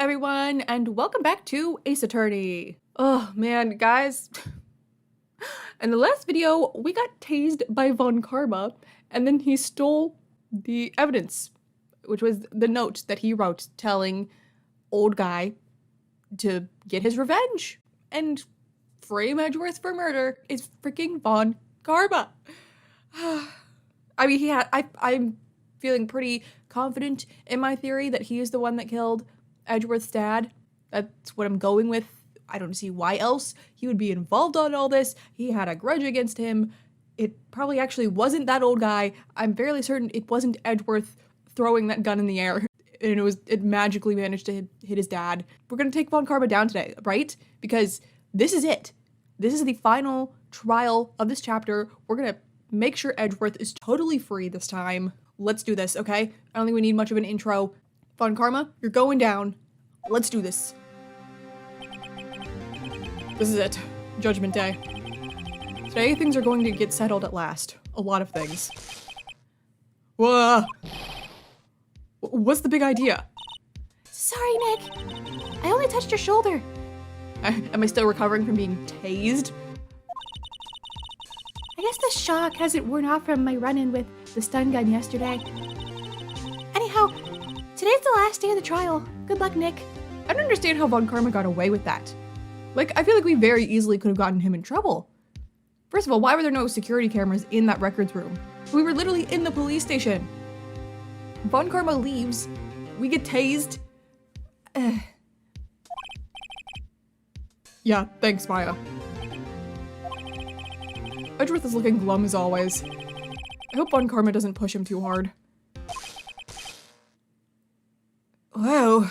everyone, and welcome back to Ace Attorney. Oh man, guys. In the last video, we got tased by Von Karma, and then he stole the evidence, which was the note that he wrote telling old guy to get his revenge and frame Edgeworth for murder is freaking Von Karma. I mean, I'm feeling pretty confident in my theory that he is the one that killed Edgeworth's dad. That's what I'm going with. I don't see why else he would be involved on all this. He had a grudge against him. It probably actually wasn't that old guy. I'm fairly certain it wasn't Edgeworth throwing that gun in the air and it magically managed to hit his dad. We're gonna take Von Karma down today, right? Because this is it. This is the final trial of this chapter. We're gonna make sure Edgeworth is totally free this time. Let's do this, okay? I don't think we need much of an intro. Von Karma, you're going down. Let's do this. This is it. Judgment Day. Today, things are going to get settled at last. A lot of things. Whoa! What's the big idea? Sorry, Nick. I only touched your shoulder. Am I still recovering from being tased? I guess the shock hasn't worn off from my run-in with the stun gun yesterday. Anyhow, today's the last day of the trial. Good luck, Nick. I don't understand how Von Karma got away with that. Like, I feel like we very easily could have gotten him in trouble. First of all, why were there no security cameras in that records room? We were literally in the police station. Von Karma leaves. We get tased. Yeah, thanks, Maya. Edgeworth is looking glum as always. I hope Von Karma doesn't push him too hard. Whoa.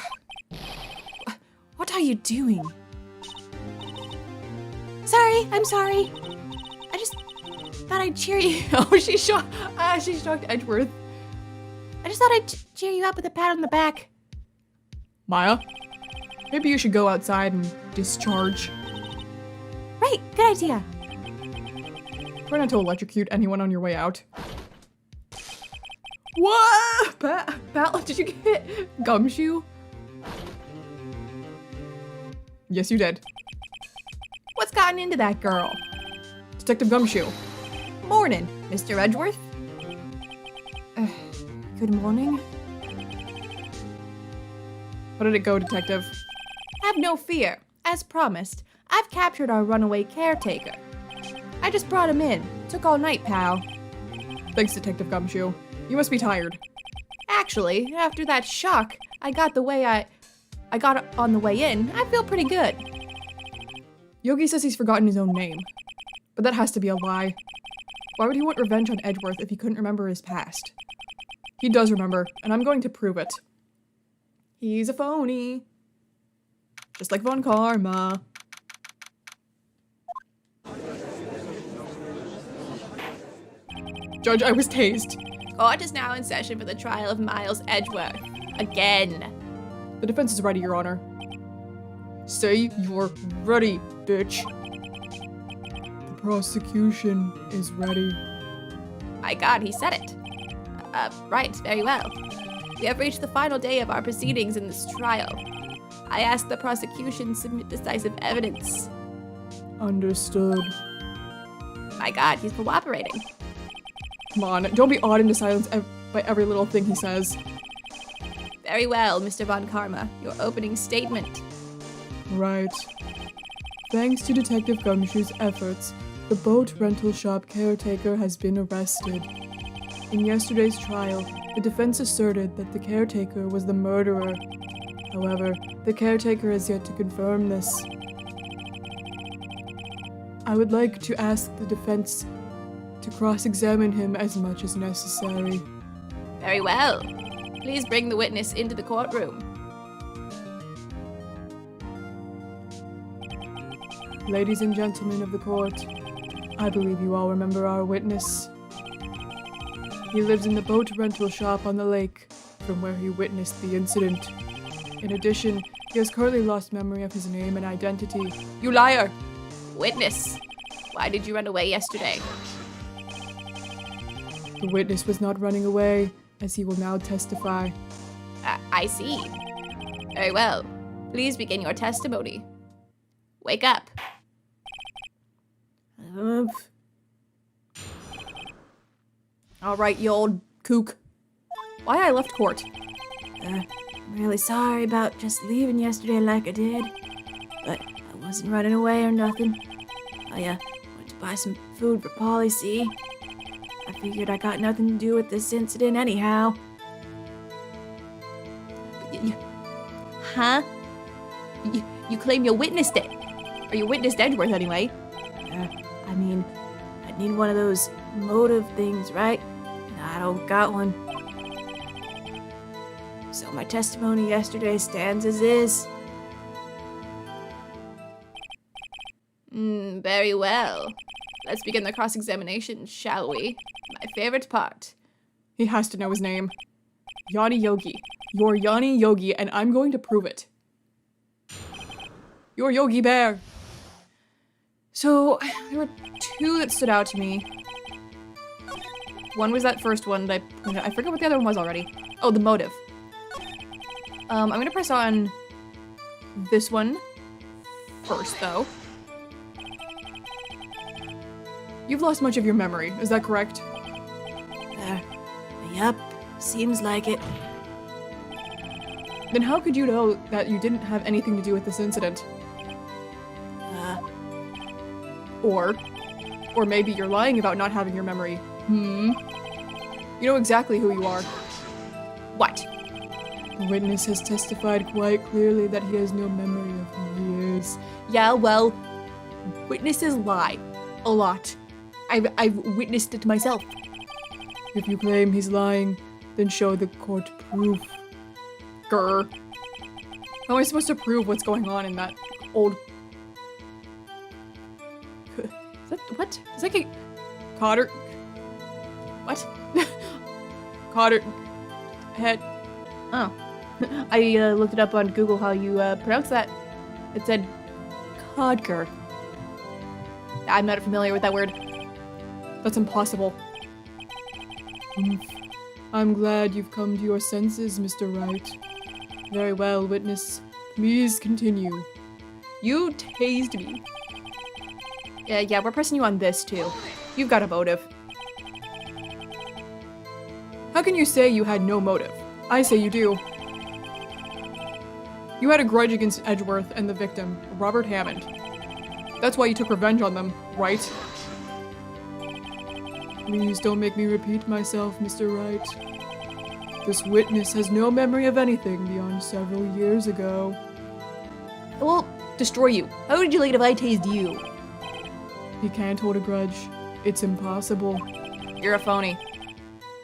What are you doing? Sorry, I'm sorry. I just thought I'd cheer you. Oh, she shocked Edgeworth. I just thought I'd cheer you up with a pat on the back. Maya, maybe you should go outside and discharge. Right, good idea. Try not to electrocute anyone on your way out. What? Pat, did you get gumshoe? Yes, you did. What's gotten into that girl? Detective Gumshoe. Morning, Mr. Edgeworth. Good morning. How did it go, Detective? Have no fear. As promised, I've captured our runaway caretaker. I just brought him in. Took all night, pal. Thanks, Detective Gumshoe. You must be tired. Actually, after that shock I got on the way in, I feel pretty good. Yogi says he's forgotten his own name. But that has to be a lie. Why would he want revenge on Edgeworth if he couldn't remember his past? He does remember, and I'm going to prove it. He's a phony. Just like Von Karma. Judge, I was tased. Court is now in session for the trial of Miles Edgeworth. Again. The defense is ready, Your Honor. Say you're ready, bitch. The prosecution is ready. My God, he said it. Right, very well. We have reached the final day of our proceedings in this trial. I ask the prosecution submit decisive evidence. Understood. My God, he's cooperating. Come on, don't be awed into silence by every little thing he says. Very well, Mr. Von Karma. Your opening statement. Right. Thanks to Detective Gumshoe's efforts, the boat rental shop caretaker has been arrested. In yesterday's trial, the defense asserted that the caretaker was the murderer. However, the caretaker has yet to confirm this. I would like to ask the defense to cross-examine him as much as necessary. Very well. Please bring the witness into the courtroom. Ladies and gentlemen of the court, I believe you all remember our witness. He lives in the boat rental shop on the lake, from where he witnessed the incident. In addition, he has currently lost memory of his name and identity. You liar! Witness, why did you run away yesterday? The witness was not running away, as he will now testify. I see. Very well. Please begin your testimony. Wake up. All right, you old kook. Why I left court? I'm really sorry about just leaving yesterday like I did, but I wasn't running away or nothing. I went to buy some food for Polly, see? I figured I got nothing to do with this incident anyhow. Huh? You claim you witnessed it. Or you witnessed Edgeworth anyway. I mean, I need one of those motive things, right? And I don't got one. So my testimony yesterday stands as is. Very well. Let's begin the cross-examination, shall we? My favorite part. He has to know his name. Yanni Yogi. You're Yanni Yogi, and I'm going to prove it. You're Yogi Bear. So, there were two that stood out to me. One was that first one that I forget what the other one was already. Oh, the motive. I'm gonna press on this one first, though. You've lost much of your memory, is that correct? Yup, seems like it. Then how could you know that you didn't have anything to do with this incident? Or maybe you're lying about not having your memory. You know exactly who you are. What? The witness has testified quite clearly that he has no memory of who he is. Yeah, well, witnesses lie. A lot. I've witnessed it myself. If you claim he's lying, then show the court proof. Grr. How am I supposed to prove what's going on in that old... Is that... what? Is that a... Cotter... What? Cotter... head... Oh. I looked it up on Google how you pronounce that. It said codger. I'm not familiar with that word. That's impossible. I'm glad you've come to your senses, Mr. Wright. Very well, witness. Please continue. You tased me. Yeah, we're pressing you on this too. You've got a motive. How can you say you had no motive? I say you do. You had a grudge against Edgeworth and the victim, Robert Hammond. That's why you took revenge on them, right? Please don't make me repeat myself, Mr. Wright. This witness has no memory of anything beyond several years ago. I will destroy you. How would you like it if I tased you? He can't hold a grudge. It's impossible. You're a phony.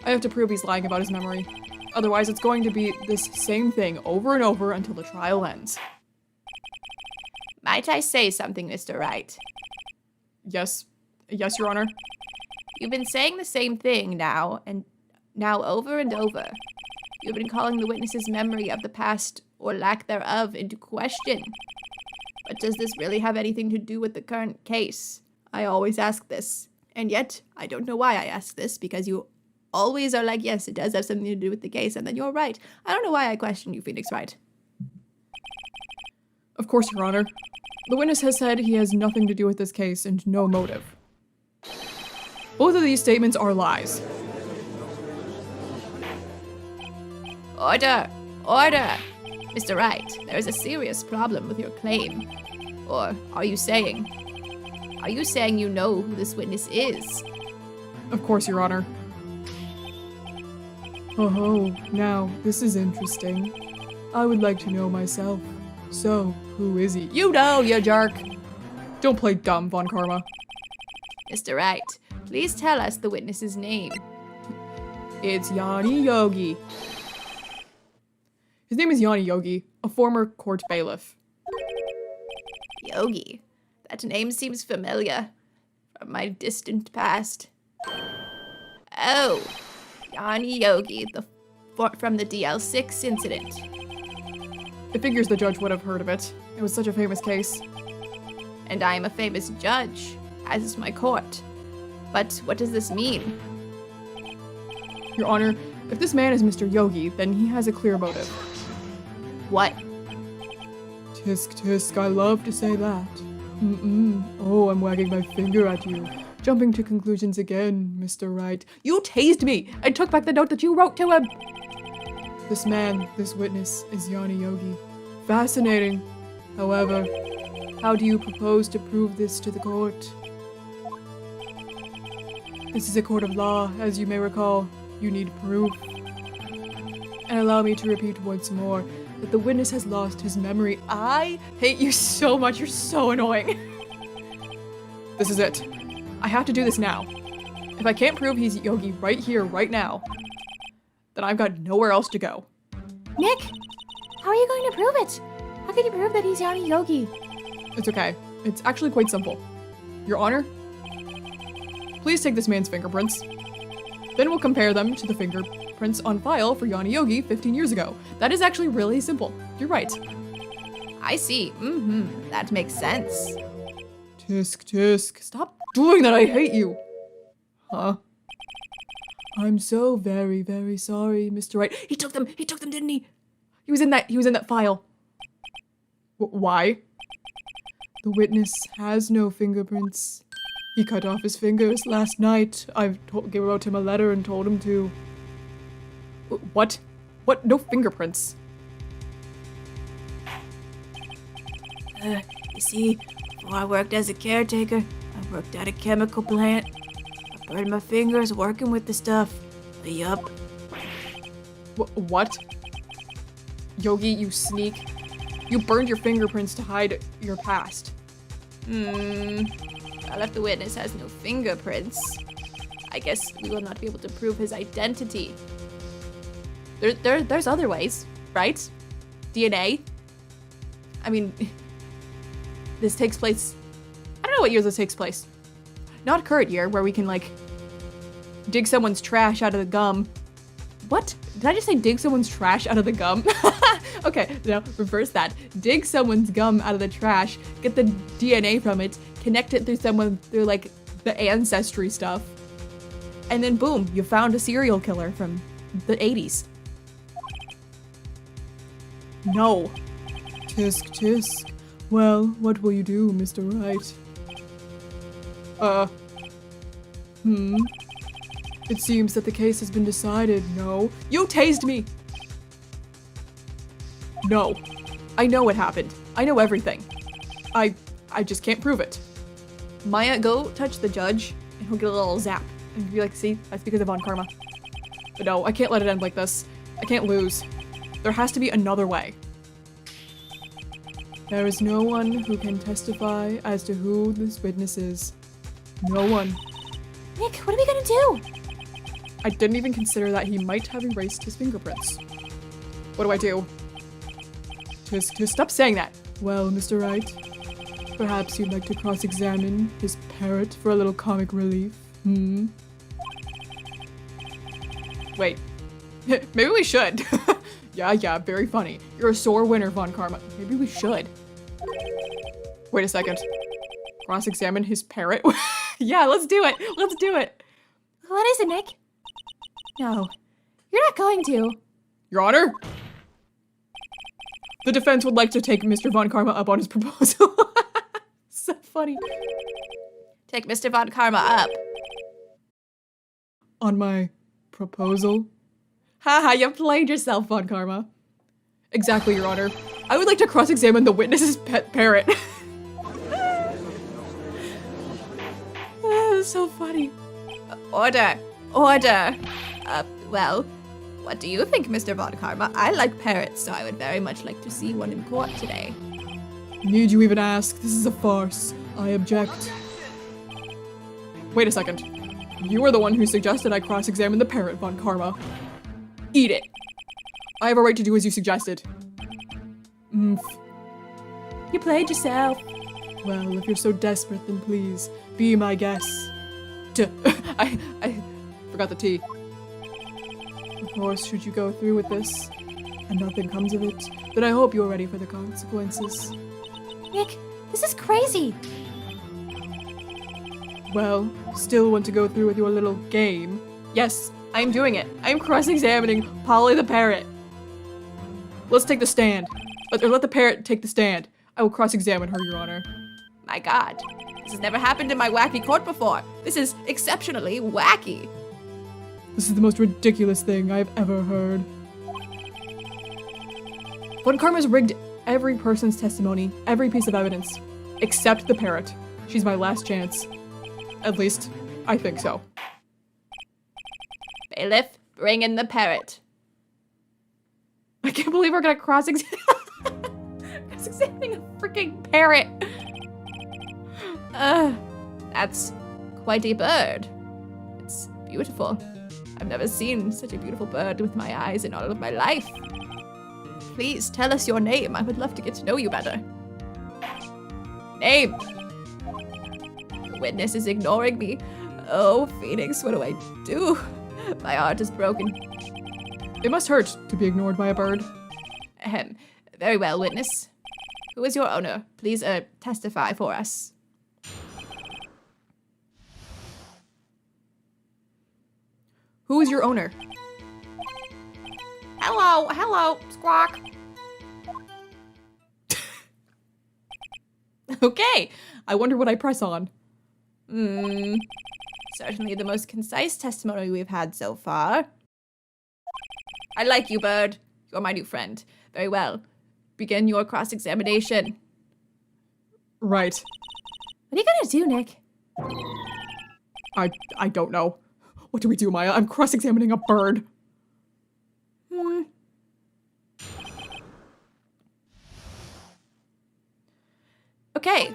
I have to prove he's lying about his memory. Otherwise, it's going to be this same thing over and over until the trial ends. Might I say something, Mr. Wright? Yes. Yes, Your Honor. You've been saying the same thing now over and over. You've been calling the witness's memory of the past, or lack thereof, into question. But does this really have anything to do with the current case? I always ask this. And yet, I don't know why I ask this, because you always are like, yes, it does have something to do with the case, and then you're right. I don't know why I question you, Phoenix Wright. Of course, Your Honor. The witness has said he has nothing to do with this case and no motive. Both of these statements are lies. Order! Order! Mr. Wright, there is a serious problem with your claim. Or are you saying you know who this witness is? Of course, Your Honor. Oh, now, this is interesting. I would like to know myself. So, who is he? You know, you jerk! Don't play dumb, Von Karma. Mr. Wright, please tell us the witness's name. It's Yanni Yogi. His name is Yanni Yogi, a former court bailiff. Yogi? That name seems familiar. From my distant past. Oh, Yanni Yogi, from the DL6 incident. It figures the judge would have heard of it. It was such a famous case. And I am a famous judge, as is my court. But what does this mean? Your Honor, if this man is Mr. Yogi, then he has a clear motive. What? Tisk tisk, I love to say that. Oh, I'm wagging my finger at you. Jumping to conclusions again, Mr. Wright. You tased me! I took back the note that you wrote to him! This man, this witness, is Yanni Yogi. Fascinating. However, how do you propose to prove this to the court? This is a court of law, as you may recall. You need proof. And allow me to repeat once more that the witness has lost his memory. I hate you so much, you're so annoying. This is it. I have to do this now. If I can't prove he's Yogi right here, right now, then I've got nowhere else to go. Nick, how are you going to prove it? How can you prove that he's Yanni Yogi? It's okay. It's actually quite simple. Your Honor, please take this man's fingerprints. Then we'll compare them to the fingerprints on file for Yanni Yogi 15 years ago. That is actually really simple. You're right. I see. That makes sense. Tisk tisk. Stop doing that, I hate you. Huh? I'm so very, very sorry, Mr. Wright. He took them, didn't he? He was in that file. Why? The witness has no fingerprints. He cut off his fingers last night. I wrote him a letter and told him to. What? What? No fingerprints? You see, before I worked as a caretaker, I worked at a chemical plant. I burned my fingers working with the stuff. Yup. What? Yogi, you sneak. You burned your fingerprints to hide your past. Well, if the witness has no fingerprints, I guess we will not be able to prove his identity. There's other ways, right? DNA? I mean, this takes place... I don't know what year this takes place. Not current year, where we can, like, dig someone's trash out of the gum. What? Did I just say dig someone's trash out of the gum? Okay, no, reverse that. Dig someone's gum out of the trash, get the DNA from it, connect it through like the ancestry stuff, and then boom, you found a serial killer from the 80s. No. Tisk tisk. Well, what will you do, Mr. Wright? It seems that the case has been decided, no? You tased me! No. I know what happened. I know everything. I just can't prove it. Maya, go touch the judge, and he'll get a little zap. And be like, see, that's because of Von Karma. But no, I can't let it end like this. I can't lose. There has to be another way. There is no one who can testify as to who this witness is. No one. Nick, what are we gonna do? I didn't even consider that he might have erased his fingerprints. What do I do? Tisk, stop saying that. Well, Mr. Wright, perhaps you'd like to cross-examine his parrot for a little comic relief, Wait. Maybe we should. Yeah, very funny. You're a sore winner, Von Karma. Maybe we should. Wait a second. Cross-examine his parrot? Yeah, let's do it. Let's do it. What is it, Nick? No, you're not going to. Your Honor? The defense would like to take Mr. Von Karma up on his proposal. So funny. Take Mr. Von Karma up. On my proposal? Haha, you played yourself, Von Karma. Exactly, Your Honor. I would like to cross-examine the witness's pet parrot. That's so funny. Order. Well, what do you think, Mr. Von Karma? I like parrots, so I would very much like to see one in court today. Need you even ask? This is a farce. I object. Wait a second. You were the one who suggested I cross-examine the parrot, Von Karma. Eat it. I have a right to do as you suggested. You played yourself. Well, if you're so desperate, then please, be my guest. I forgot the T. Of course, should you go through with this, and nothing comes of it, then I hope you're ready for the consequences. Nick, this is crazy. Well, still want to go through with your little game? Yes, I'm doing it. I'm cross-examining Polly the parrot. Let's take the stand. Let the parrot take the stand. I will cross-examine her, Your Honor. My God, this has never happened in my wacky court before. This is exceptionally wacky. This is the most ridiculous thing I've ever heard. Von Karma's rigged every person's testimony, every piece of evidence, except the parrot. She's my last chance. At least, I think so. Bailiff, bring in the parrot. I can't believe we're gonna cross-examining a freaking parrot. That's quite a bird. It's beautiful. I've never seen such a beautiful bird with my eyes in all of my life. Please tell us your name. I would love to get to know you better. Name. The witness is ignoring me. Oh, Phoenix, what do I do? My heart is broken. It must hurt to be ignored by a bird. Ahem. Very well, witness. Who is your owner? Please, testify for us. Who is your owner? Hello, Squawk. Okay, I wonder what I press on. Certainly the most concise testimony we've had so far. I like you, bird. You're my new friend. Very well. Begin your cross-examination. Right. What are you gonna do, Nick? I don't know. What do we do, Maya? I'm cross-examining a bird. Okay.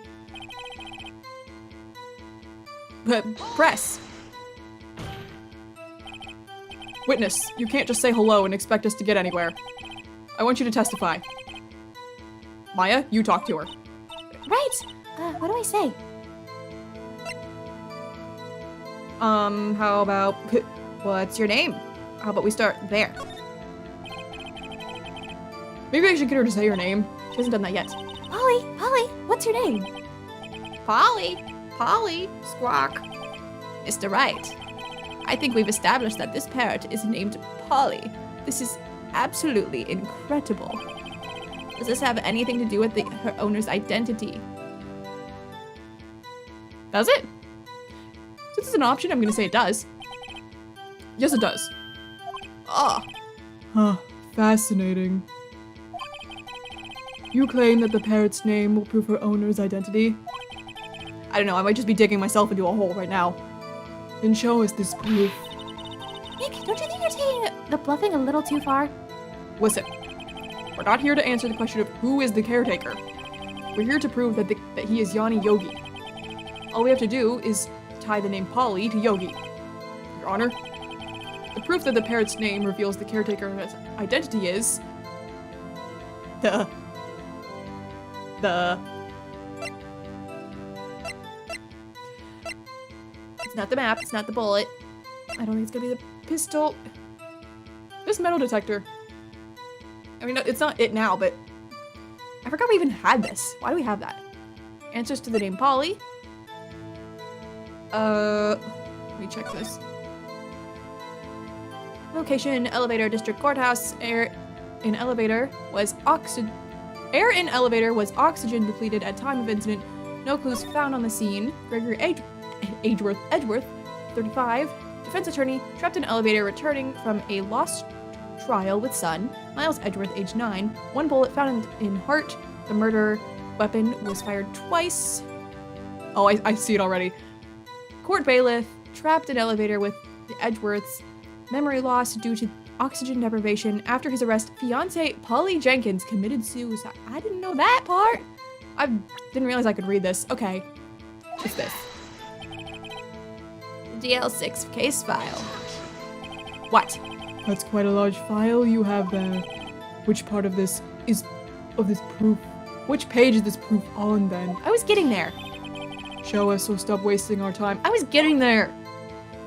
Press. Witness, you can't just say hello and expect us to get anywhere. I want you to testify. Maya, you talk to her. Right. What do I say? How about, what's your name? How about we start there? Maybe I should get her to say her name. She hasn't done that yet. Polly, what's your name? Polly, Squawk. Mr. Wright, I think we've established that this parrot is named Polly. This is absolutely incredible. Does this have anything to do with her owner's identity? Does it? Since it's an option, I'm gonna say it does. Yes, it does. Oh, Huh, fascinating. You claim that the parrot's name will prove her owner's identity? I don't know, I might just be digging myself into a hole right now. Then show us this proof. Nick, don't you think you're taking the bluffing a little too far? Listen, we're not here to answer the question of who is the caretaker. We're here to prove that he is Yanni Yogi. All we have to do is tie the name Polly to Yogi. Your Honor, the proof that the parrot's name reveals the caretaker's identity is... it's not the map, it's not the bullet. I don't think it's gonna be the pistol. This metal detector. I mean, it's not it now, but I forgot we even had this. Why do we have that? Answers to the name Polly. Let me check this. Location, elevator, district courthouse. Air in elevator was oxygen depleted at time of incident. No clues found on the scene. Gregory Edgeworth, 35, defense attorney, trapped in elevator returning from a lost trial with son. Miles Edgeworth, age 9. One bullet found in heart. The murder weapon was fired twice. Oh, I see it already. Court bailiff, trapped in elevator with the Edgeworths. Memory loss due to oxygen deprivation. After his arrest, fiance Polly Jenkins committed suicide. I didn't know that part. I didn't realize I could read this. Okay. What's this? DL6 case file. What? That's quite a large file you have there. Which part of this is of this proof? Which page is this proof on then? I was getting there. Show us or stop wasting our time. I was getting there.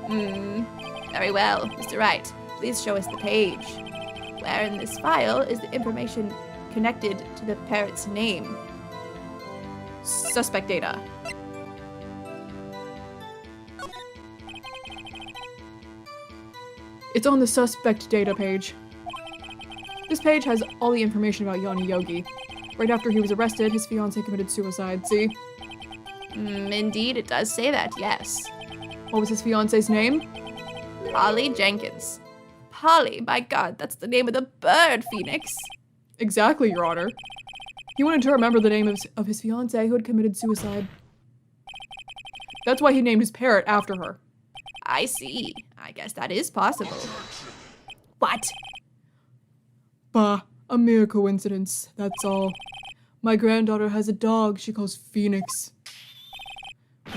Very well, Mr. Wright. Please show us the page. Where in this file is the information connected to the parrot's name? Suspect data. It's on the suspect data page. This page has all the information about Yanni Yogi. Right after he was arrested, his fiancée committed suicide, see? Indeed, it does say that, yes. What was his fiancée's name? Polly Jenkins. Polly, my god, that's the name of the bird, Phoenix. Exactly, Your Honor. He wanted to remember the name of his fiancée who had committed suicide. That's why he named his parrot after her. I see. I guess that is possible. What? Bah, a mere coincidence, that's all. My granddaughter has a dog she calls Phoenix.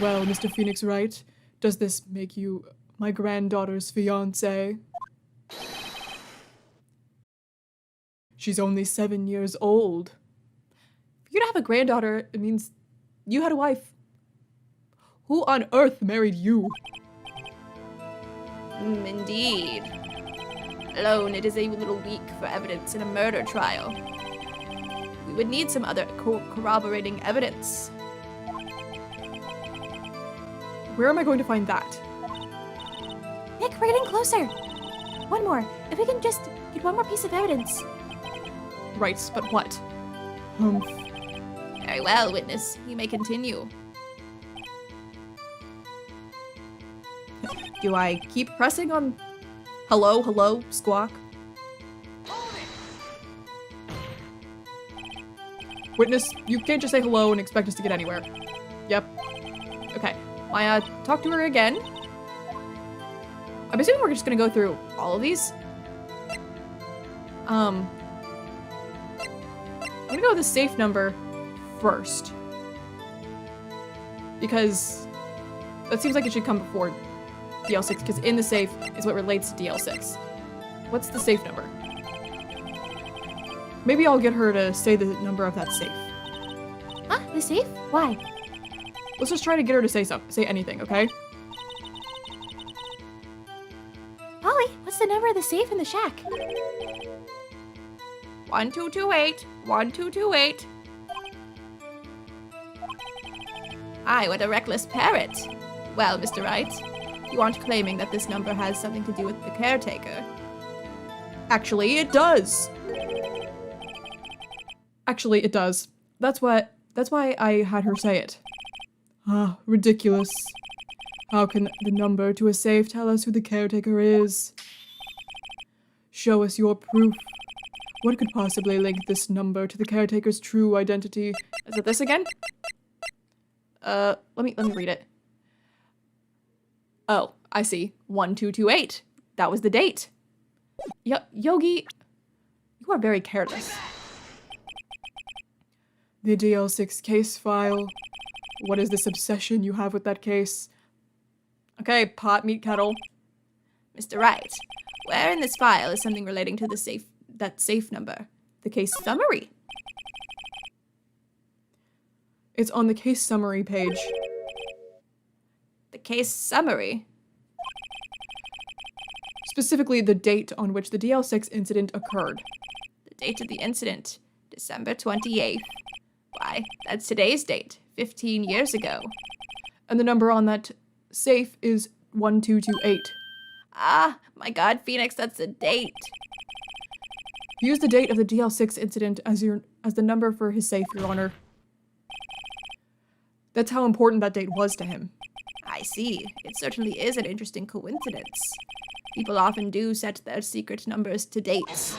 Well, Mr. Phoenix Wright, does this make you my granddaughter's fiancé? She's only 7 years old. For you to have a granddaughter, it means you had a wife. Who on earth married you? Indeed. Alone, it is a little weak for evidence in a murder trial. We would need some other corroborating evidence. Where am I going to find that? Nick, we're getting closer. One more. If we can just get one more piece of evidence. Right, but what? Very well, witness. You may continue. Do I keep pressing on hello, hello, squawk? Witness, you can't just say hello and expect us to get anywhere. Yep. Okay. Maya, talk to her again. I'm assuming we're just gonna go through all of these. I'm gonna go with the safe number first. Because that seems like it should come before DL6, because in the safe is what relates to DL6. What's the safe number? Maybe I'll get her to say the number of that safe. Huh? The safe? Why? Let's just try to get her to say anything, okay? Polly, what's the number of the safe in the shack? 1228. 1228. Aye, what a reckless parrot. Well, Mr. Wright, you aren't claiming that this number has something to do with the caretaker. Actually, it does. Actually, it does. That's why I had her say it. Ah, ridiculous. How can the number to a safe tell us who the caretaker is? Show us your proof. What could possibly link this number to the caretaker's true identity? Is it this again? Let me read it. Oh, I see. 1228. That was the date. Yogi, you are very careless. The DL6 case file. What is this obsession you have with that case? Okay, pot, meat, kettle. Mr. Wright, where in this file is something relating to that safe number? The case summary. It's on the case summary page. The case summary? Specifically, the date on which the DL6 incident occurred. The date of the incident, December 28th. Why, that's today's date, 15 years ago. And the number on that safe is 1228. Ah, my god, Phoenix, that's the date. Use the date of the DL6 incident as the number for his safe, Your Honor. That's how important that date was to him. I see. It certainly is an interesting coincidence. People often do set their secret numbers to dates.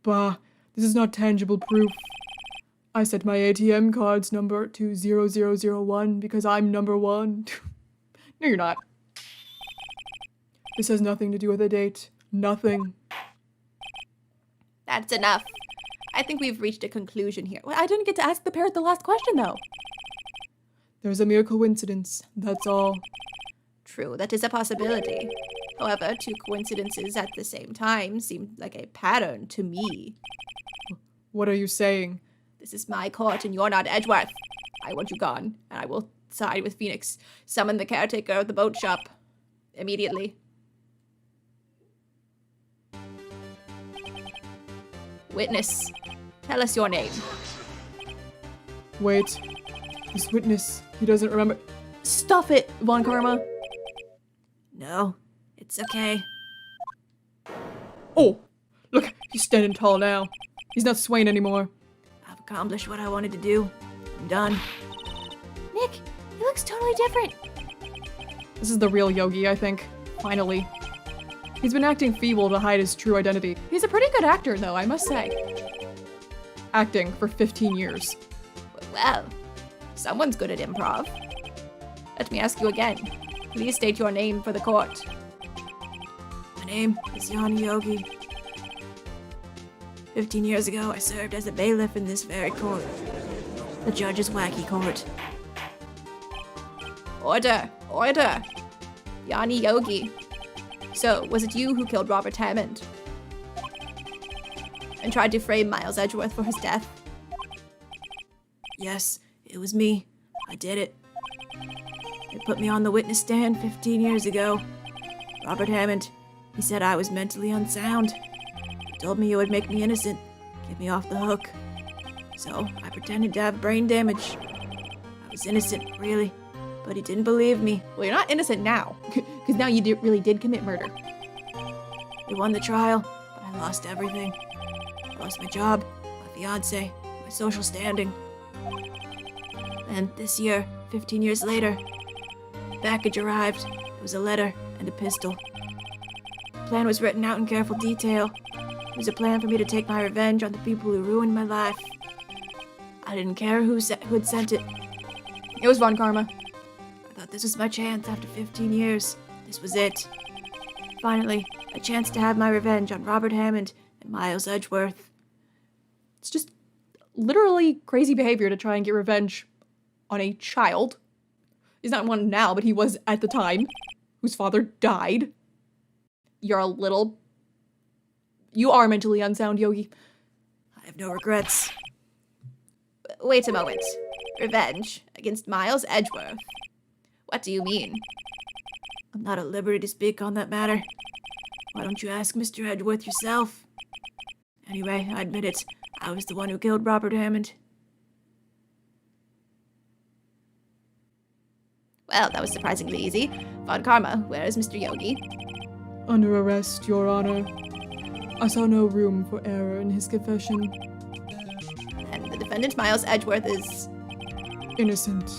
Bah, this is not tangible proof. I set my ATM card's number to 0001 because I'm number one. No, you're not. This has nothing to do with a date. Nothing. That's enough. I think we've reached a conclusion here. Well, I didn't get to ask the parrot the last question, though. There's a mere coincidence, that's all. True, that is a possibility. However, two coincidences at the same time seem like a pattern to me. What are you saying? This is my court and you're not Edgeworth. I want you gone, and I will side with Phoenix. Summon the caretaker of the boat shop. Immediately. Witness, tell us your name. Wait. This witness, he doesn't remember. Stuff it, Von Karma. No, it's okay. Oh, look, he's standing tall now. He's not Swain anymore. I've accomplished what I wanted to do. I'm done. Nick, he looks totally different. This is the real Yogi, I think. Finally. He's been acting feeble to hide his true identity. He's a pretty good actor, though, I must say. Acting for 15 years. Well, someone's good at improv. Let me ask you again. Please state your name for the court. My name is Yanni Yogi. 15 years ago, I served as a bailiff in this very court. The judge's wacky court. Order! Order! Yanni Yogi. So, was it you who killed Robert Hammond? And tried to frame Miles Edgeworth for his death? Yes, it was me. I did it. They put me on the witness stand 15 years ago. Robert Hammond, he said I was mentally unsound. He told me it would make me innocent, get me off the hook. So, I pretended to have brain damage. I was innocent, really, but he didn't believe me. Well, you're not innocent now, because now you really did commit murder. We won the trial, but I lost everything. I lost my job, my fiancé, my social standing. And this year, 15 years later, the package arrived. It was a letter and a pistol. The plan was written out in careful detail. It was a plan for me to take my revenge on the people who ruined my life. I didn't care who had sent it. It was Von Karma. I thought this was my chance after 15 years. This was it. Finally, a chance to have my revenge on Robert Hammond and Miles Edgeworth. It's just literally crazy behavior to try and get revenge on a child. He's not one now, but he was at the time, whose father died. You are mentally unsound, Yogi. I have no regrets. Wait a moment. Revenge against Miles Edgeworth? What do you mean? I'm not at liberty to speak on that matter. Why don't you ask Mr. Edgeworth yourself? Anyway, I admit it. I was the one who killed Robert Hammond. Well, that was surprisingly easy. Von Karma, where is Mr. Yogi? Under arrest, Your Honor. I saw no room for error in his confession. And the defendant, Miles Edgeworth, is... Innocent.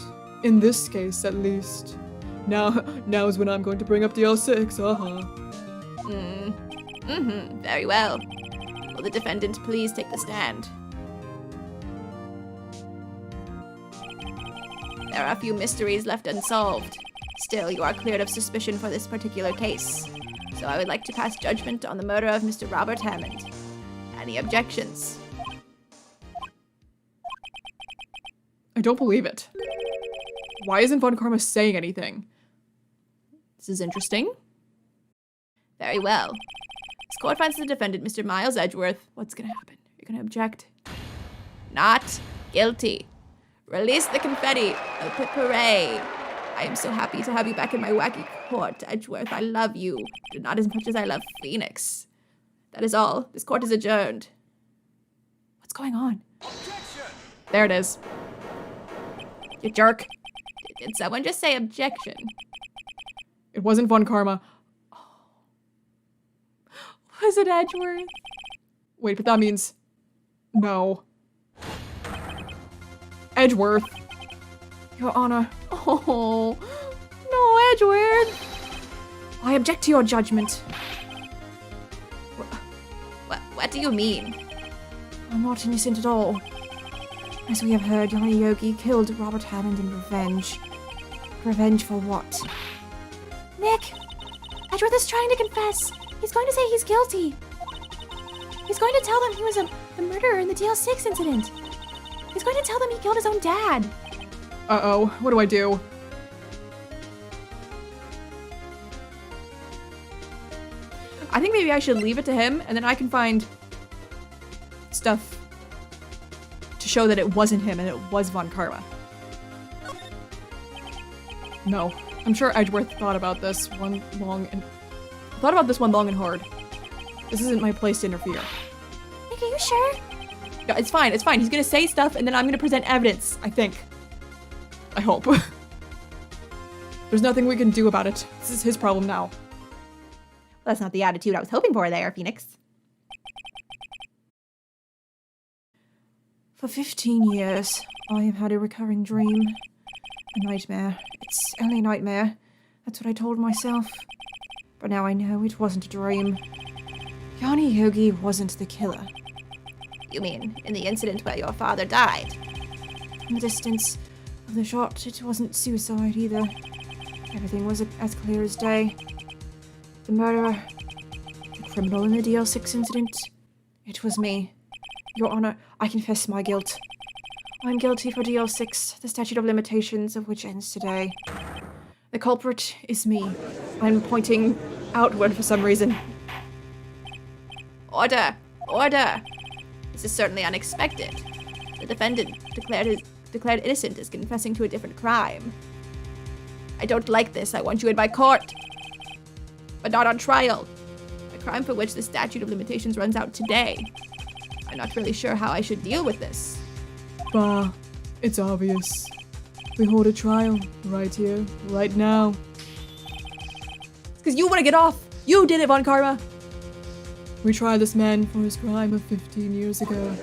In this case, at least. Now is when I'm going to bring up the L6, Very well. Will the defendant please take the stand? There are a few mysteries left unsolved. Still, you are cleared of suspicion for this particular case. So I would like to pass judgment on the murder of Mr. Robert Hammond. Any objections? I don't believe it. Why isn't Von Karma saying anything? This is interesting. Very well. This court finds the defendant, Mr. Miles Edgeworth. What's gonna happen? You're gonna object? Not guilty. Release the confetti. El Pit Parade. I am so happy to have you back in my wacky court, Edgeworth. I love you, but not as much as I love Phoenix. That is all. This court is adjourned. What's going on? There it is. You jerk. Did someone just say objection? It wasn't Von Karma. Was it Edgeworth? Wait, but that means... No. Edgeworth. Your Honor. Oh, no, Edgeworth. I object to your judgment. What do you mean? I'm not innocent at all. As we have heard, Yanni Yogi killed Robert Hammond in revenge. Revenge for what? Nick! Edgeworth is trying to confess. He's going to say he's guilty. He's going to tell them he was the murderer in the DL6 incident. He's going to tell them he killed his own dad. Uh-oh, what do I do? I think maybe I should leave it to him, and then I can find stuff to show that it wasn't him and it was Von Karma. No, I'm sure Edgeworth thought about this one long and hard. This isn't my place to interfere. Nick, are you sure? Yeah, it's fine, it's fine. He's gonna say stuff and then I'm gonna present evidence, I think. I hope. There's nothing we can do about it. This is his problem now. Well, that's not the attitude I was hoping for there, Phoenix. For 15 years, I have had a recurring dream. A nightmare. It's only a nightmare. That's what I told myself. But now I know it wasn't a dream. Yanni Yogi wasn't the killer. You mean in the incident where your father died? From the distance of the shot, it wasn't suicide either. Everything was as clear as day. The murderer, the criminal in the DL6 incident, it was me. Your Honor, I confess my guilt. I'm guilty for DL6, the statute of limitations of which ends today. The culprit is me. I'm pointing outward for some reason. Order! Order! This is certainly unexpected. The defendant declared innocent is confessing to a different crime. I don't like this. I want you in my court. But not on trial. A crime for which the statute of limitations runs out today. I'm not really sure how I should deal with this. Bah, it's obvious. We hold a trial right here, right now. It's because you want to get off. You did it, Von Karma. We tried this man for his crime of 15 years ago.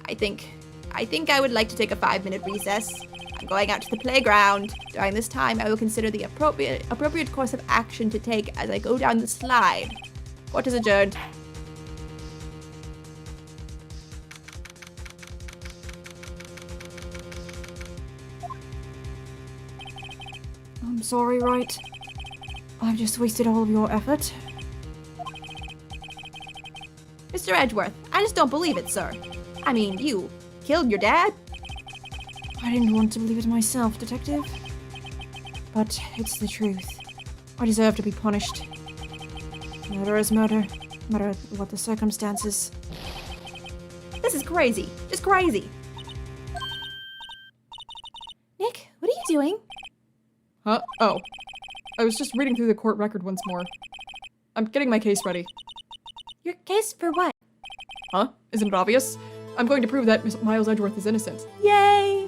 I think I would like to take a 5-minute recess. I'm going out to the playground. During this time, I will consider the appropriate course of action to take as I go down the slide. Court is adjourned. I'm sorry, Wright. I've just wasted all of your effort. Mr. Edgeworth, I just don't believe it, sir. I mean, you killed your dad? I didn't want to believe it myself, Detective. But it's the truth. I deserve to be punished. Murder is murder, no matter what the circumstances. This is crazy. Just crazy. Nick, what are you doing? Huh? Oh. I was just reading through the court record once more. I'm getting my case ready. Your case for what? Huh? Isn't it obvious? I'm going to prove that Miles Edgeworth is innocent. Yay!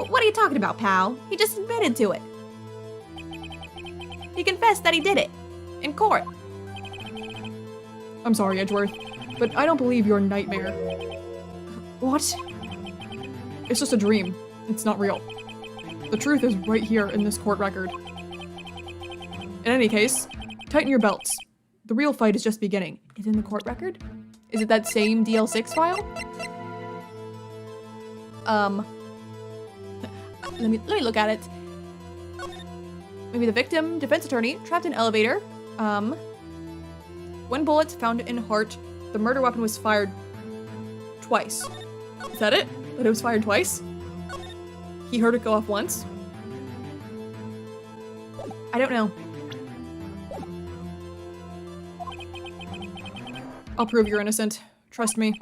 What are you talking about, pal? He just admitted to it. He confessed that he did it. In court. I'm sorry, Edgeworth, but I don't believe your nightmare. What? It's just a dream. It's not real. The truth is right here in this court record. In any case, tighten your belts. The real fight is just beginning. Is it in the court record? Is it that same DL6 file? Let me look at it. Maybe the victim, defense attorney, trapped in elevator. One bullet found in heart. The murder weapon was fired twice. Is that it? That it was fired twice? He heard it go off once? I don't know. I'll prove you're innocent. Trust me.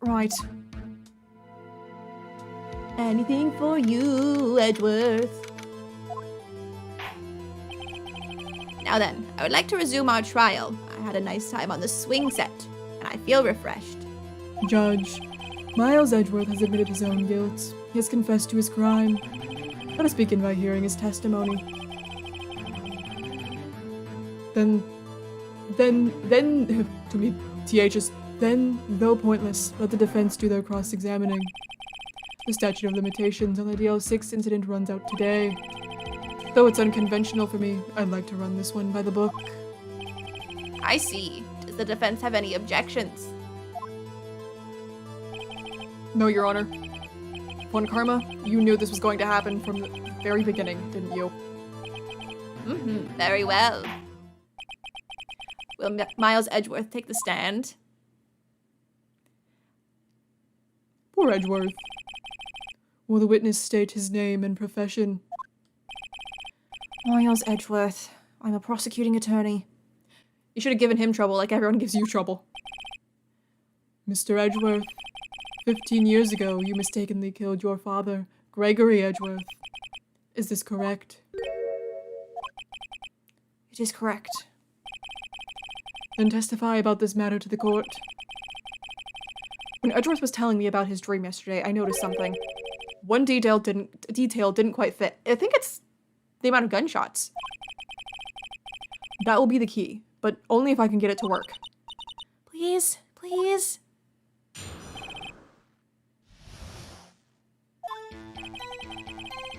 Right. Anything for you, Edgeworth. Now then, I would like to resume our trial. I had a nice time on the swing set, and I feel refreshed. Judge, Miles Edgeworth has admitted his own guilt. He has confessed to his crime. Let us begin by hearing his testimony. Then, to me, THs, then, though pointless, let the defense do their cross-examining. The statute of limitations on the DL6 incident runs out today. Though it's unconventional for me, I'd like to run this one by the book. I see. Does the defense have any objections? No, Your Honor. Von Karma, you knew this was going to happen from the very beginning, didn't you? Very well. Will Miles Edgeworth take the stand? Poor Edgeworth. Will the witness state his name and profession? Miles Edgeworth. I'm a prosecuting attorney. You should have given him trouble like everyone gives you trouble. Mr. Edgeworth, 15 years ago you mistakenly killed your father, Gregory Edgeworth. Is this correct? It is correct. Then testify about this matter to the court. When Edgeworth was telling me about his dream yesterday, I noticed something. One detail didn't quite fit. I think it's the amount of gunshots. That will be the key, but only if I can get it to work. Please, please.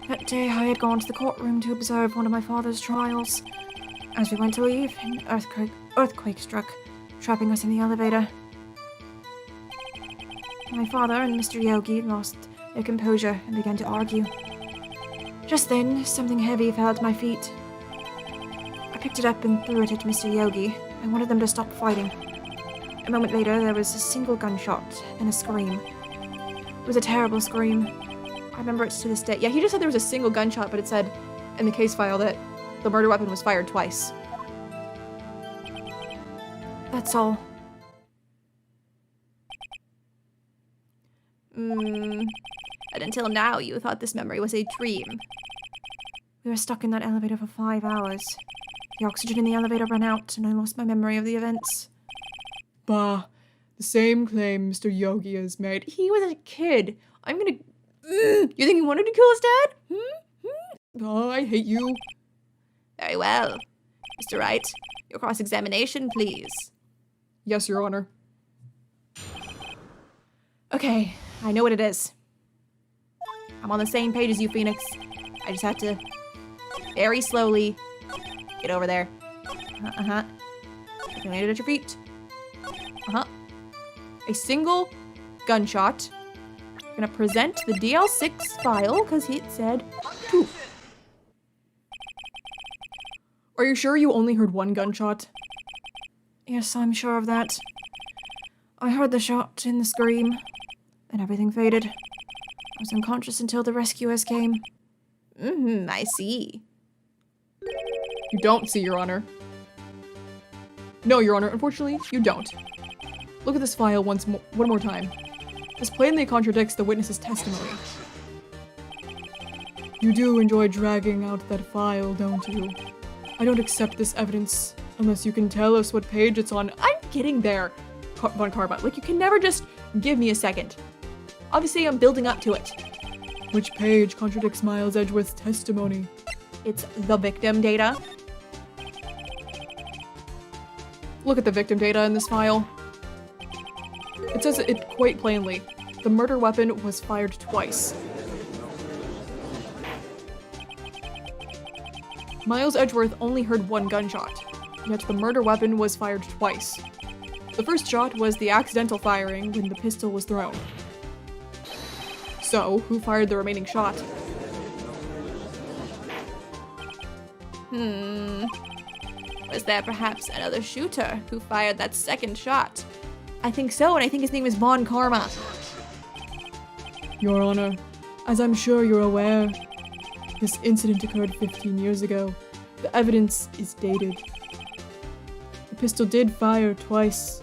That day I had gone to the courtroom to observe one of my father's trials. As we went to leave, an earthquake struck, trapping us in the elevator. My father and Mr. Yogi lost their composure and began to argue. Just then, something heavy fell at my feet. I picked it up and threw it at Mr. Yogi. I wanted them to stop fighting. A moment later, there was a single gunshot and a scream. It was a terrible scream. I remember it to this day. Yeah, he just said there was a single gunshot, but it said in the case file that the murder weapon was fired twice. That's all. And until now, you thought this memory was a dream. We were stuck in that elevator for 5 hours. The oxygen in the elevator ran out, and I lost my memory of the events. Bah, the same claim Mr. Yogi has made. He was a kid. I'm gonna... You think he wanted to kill his dad? Oh, I hate you. Very well. Mr. Wright, your cross-examination, please. Yes, Your Honor. Okay, I know what it is. I'm on the same page as you, Phoenix. I just have to very slowly get over there. Looking later at your feet. A single gunshot. I'm gonna present the DL6 file because it said 2. Are you sure you only heard one gunshot? Yes, I'm sure of that. I heard the shot and the scream, then everything faded. I was unconscious until the rescuers came. I see. You don't see, Your Honor. No, Your Honor, unfortunately, you don't. Look at this file one more time. This plainly contradicts the witness's testimony. You do enjoy dragging out that file, don't you? I don't accept this evidence unless you can tell us what page it's on. I'm getting there, Von Karma. Like, you can never just give me a second. Obviously, I'm building up to it. Which page contradicts Miles Edgeworth's testimony? It's the victim data. Look at the victim data in this file. It says it quite plainly. The murder weapon was fired twice. Miles Edgeworth only heard one gunshot, yet the murder weapon was fired twice. The first shot was the accidental firing when the pistol was thrown. So, who fired the remaining shot? Was there perhaps another shooter who fired that second shot? I think so, and I think his name is Von Karma. Your Honor, as I'm sure you're aware, this incident occurred 15 years ago. The evidence is dated. The pistol did fire twice.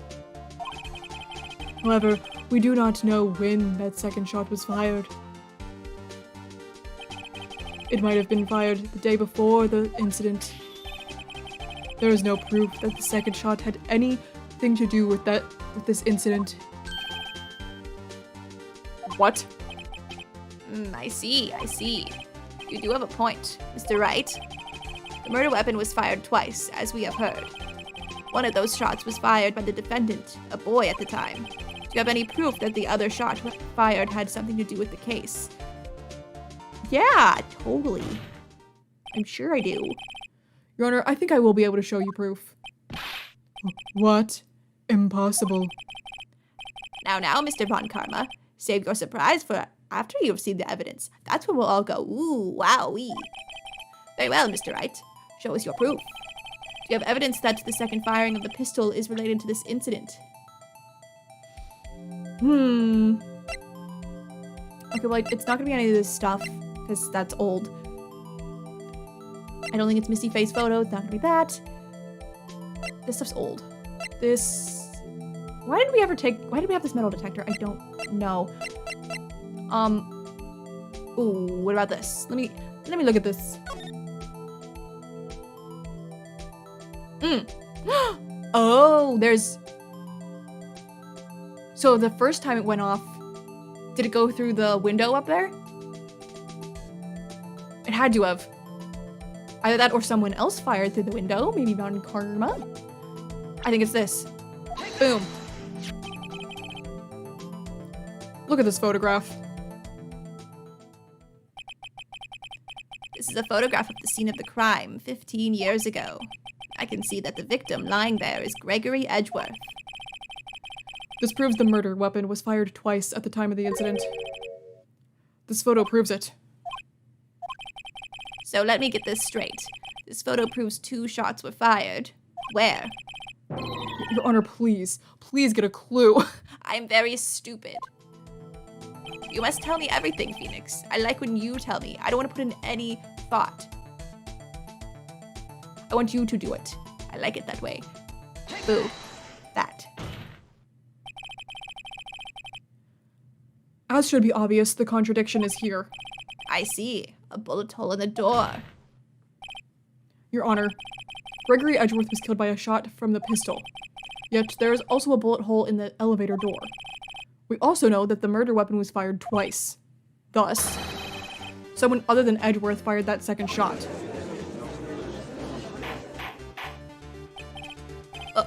However, we do not know when that second shot was fired. It might have been fired the day before the incident. There is no proof that the second shot had anything to do with this incident. What? I see. You do have a point, Mr. Wright. The murder weapon was fired twice, as we have heard. One of those shots was fired by the defendant, a boy at the time. Do you have any proof that the other shot fired had something to do with the case? Yeah, totally. I'm sure I do. Your Honor, I think I will be able to show you proof. What? Impossible. Now, Mr. Von Karma, save your surprise for after you've seen the evidence. That's when we'll all go, ooh, wowee. Very well, Mr. Wright. Show us your proof. Do you have evidence that the second firing of the pistol is related to this incident? Okay, well, it's not gonna be any of this stuff, because that's old. I don't think it's Misty Face photo, it's not gonna be that. This stuff's old. Why did we have this metal detector? I don't know. Ooh, what about this? Let me look at this. Oh, so the first time it went off, did it go through the window up there? It had to have. Either that or someone else fired through the window, maybe Von Karma. I think it's this. Boom. Look at this photograph. This is a photograph of the scene of the crime 15 years ago. I can see that the victim lying there is Gregory Edgeworth. This proves the murder weapon was fired twice at the time of the incident. This photo proves it. So let me get this straight. This photo proves 2 shots were fired. Where? Your Honor, please. Please get a clue. I'm very stupid. You must tell me everything, Phoenix. I like when you tell me. I don't want to put in any thought. I want you to do it. I like it that way. Boo. That. As should be obvious, the contradiction is here. I see. A bullet hole in the door. Your Honor, Gregory Edgeworth was killed by a shot from the pistol. Yet there is also a bullet hole in the elevator door. We also know that the murder weapon was fired twice. Thus, someone other than Edgeworth fired that second shot.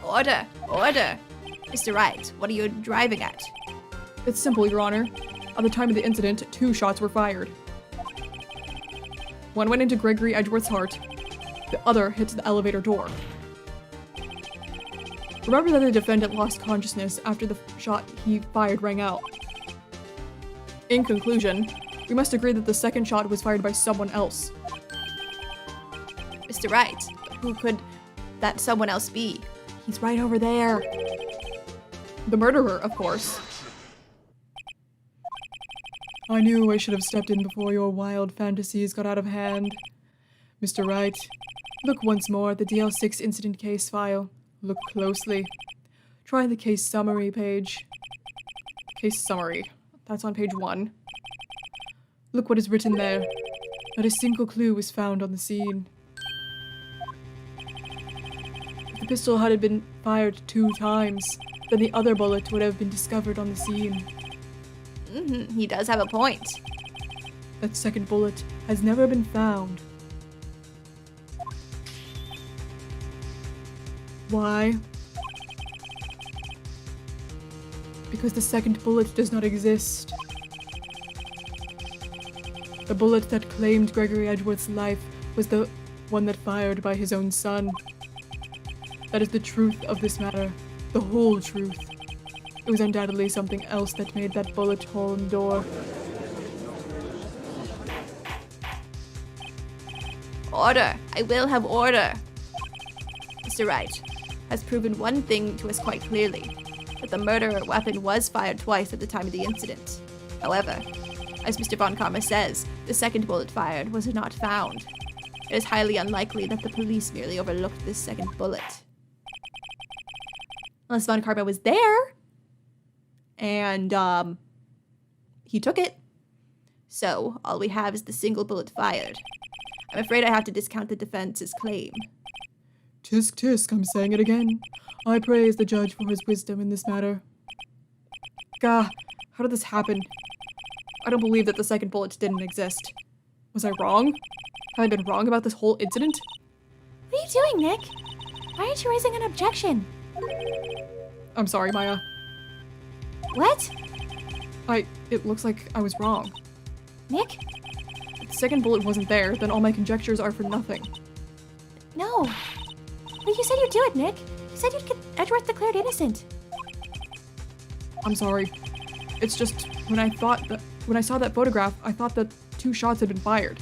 Order! Order! Mr. Wright, what are you driving at? It's simple, Your Honor. At the time of the incident, 2 shots were fired. One went into Gregory Edgeworth's heart. The other hit the elevator door. Remember that the defendant lost consciousness after the shot he fired rang out. In conclusion, we must agree that the second shot was fired by someone else. Mr. Wright, who could that someone else be? He's right over there. The murderer, of course. I knew I should have stepped in before your wild fantasies got out of hand. Mr. Wright, look once more at the DL6 incident case file. Look closely. Try the case summary page. Case summary. That's on page 1. Look what is written there. Not a single clue was found on the scene. If the pistol had been fired 2 times, then the other bullet would have been discovered on the scene. He does have a point. That second bullet has never been found. Why? Because the second bullet does not exist. The bullet that claimed Gregory Edgeworth's life was the one that fired by his own son. That is the truth of this matter, the whole truth. It was undoubtedly something else that made that bullet hole in the door. Order! I will have order! Mr. Wright has proven one thing to us quite clearly, that the murder weapon was fired twice at the time of the incident. However, as Mr. Von Karma says, the second bullet fired was not found. It is highly unlikely that the police merely overlooked this second bullet. Unless Von Karma was there, and he took it. So, all we have is the single bullet fired. I'm afraid I have to discount the defense's claim. Tisk tisk, I'm saying it again. I praise the judge for his wisdom in this matter. Gah, how did this happen? I don't believe that the second bullet didn't exist. Was I wrong? Have I been wrong about this whole incident? What are you doing, Nick? Why aren't you raising an objection? I'm sorry, Maya. What? It looks like I was wrong. Nick? If the second bullet wasn't there, then all my conjectures are for nothing. No. But you said you'd do it, Nick. You said you'd get Edgeworth declared innocent. I'm sorry. It's just, when I saw that photograph, I thought that 2 shots had been fired.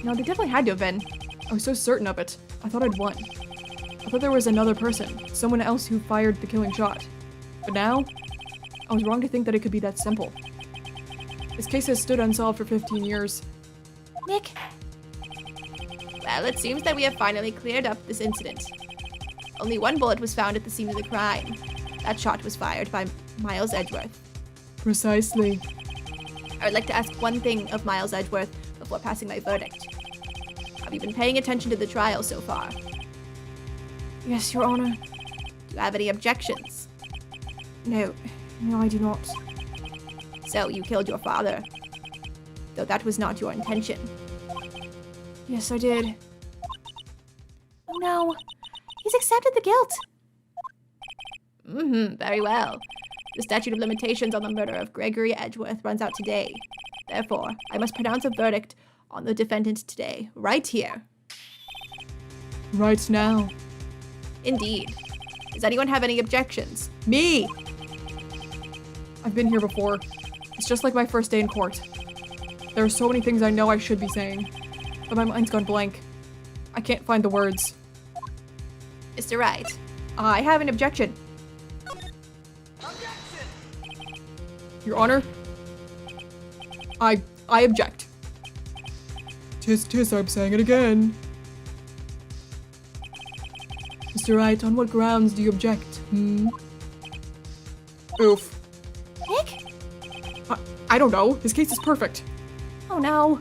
No, they definitely had to have been. I was so certain of it. I thought I'd won. I thought there was another person, someone else who fired the killing shot. But now, I was wrong to think that it could be that simple. This case has stood unsolved for 15 years. Nick. Well, it seems that we have finally cleared up this incident. Only 1 bullet was found at the scene of the crime. That shot was fired by Miles Edgeworth. Precisely. I would like to ask one thing of Miles Edgeworth before passing my verdict. Have you been paying attention to the trial so far? Yes, Your Honor. Do you have any objections? No, I do not. So you killed your father, though that was not your intention. Yes, I did. Oh no, he's accepted the guilt. Very well. The statute of limitations on the murder of Gregory Edgeworth runs out today. Therefore, I must pronounce a verdict on the defendant today, right here. Right now. Indeed. Does anyone have any objections? Me! I've been here before. It's just like my first day in court. There are so many things I know I should be saying, but my mind's gone blank. I can't find the words. Mr. Wright. I have an objection. Your Honor, I object. Tis, tis, I'm saying it again. Mr. Wright, on what grounds do you object? Oof. Nick? I don't know. His case is perfect. Oh no.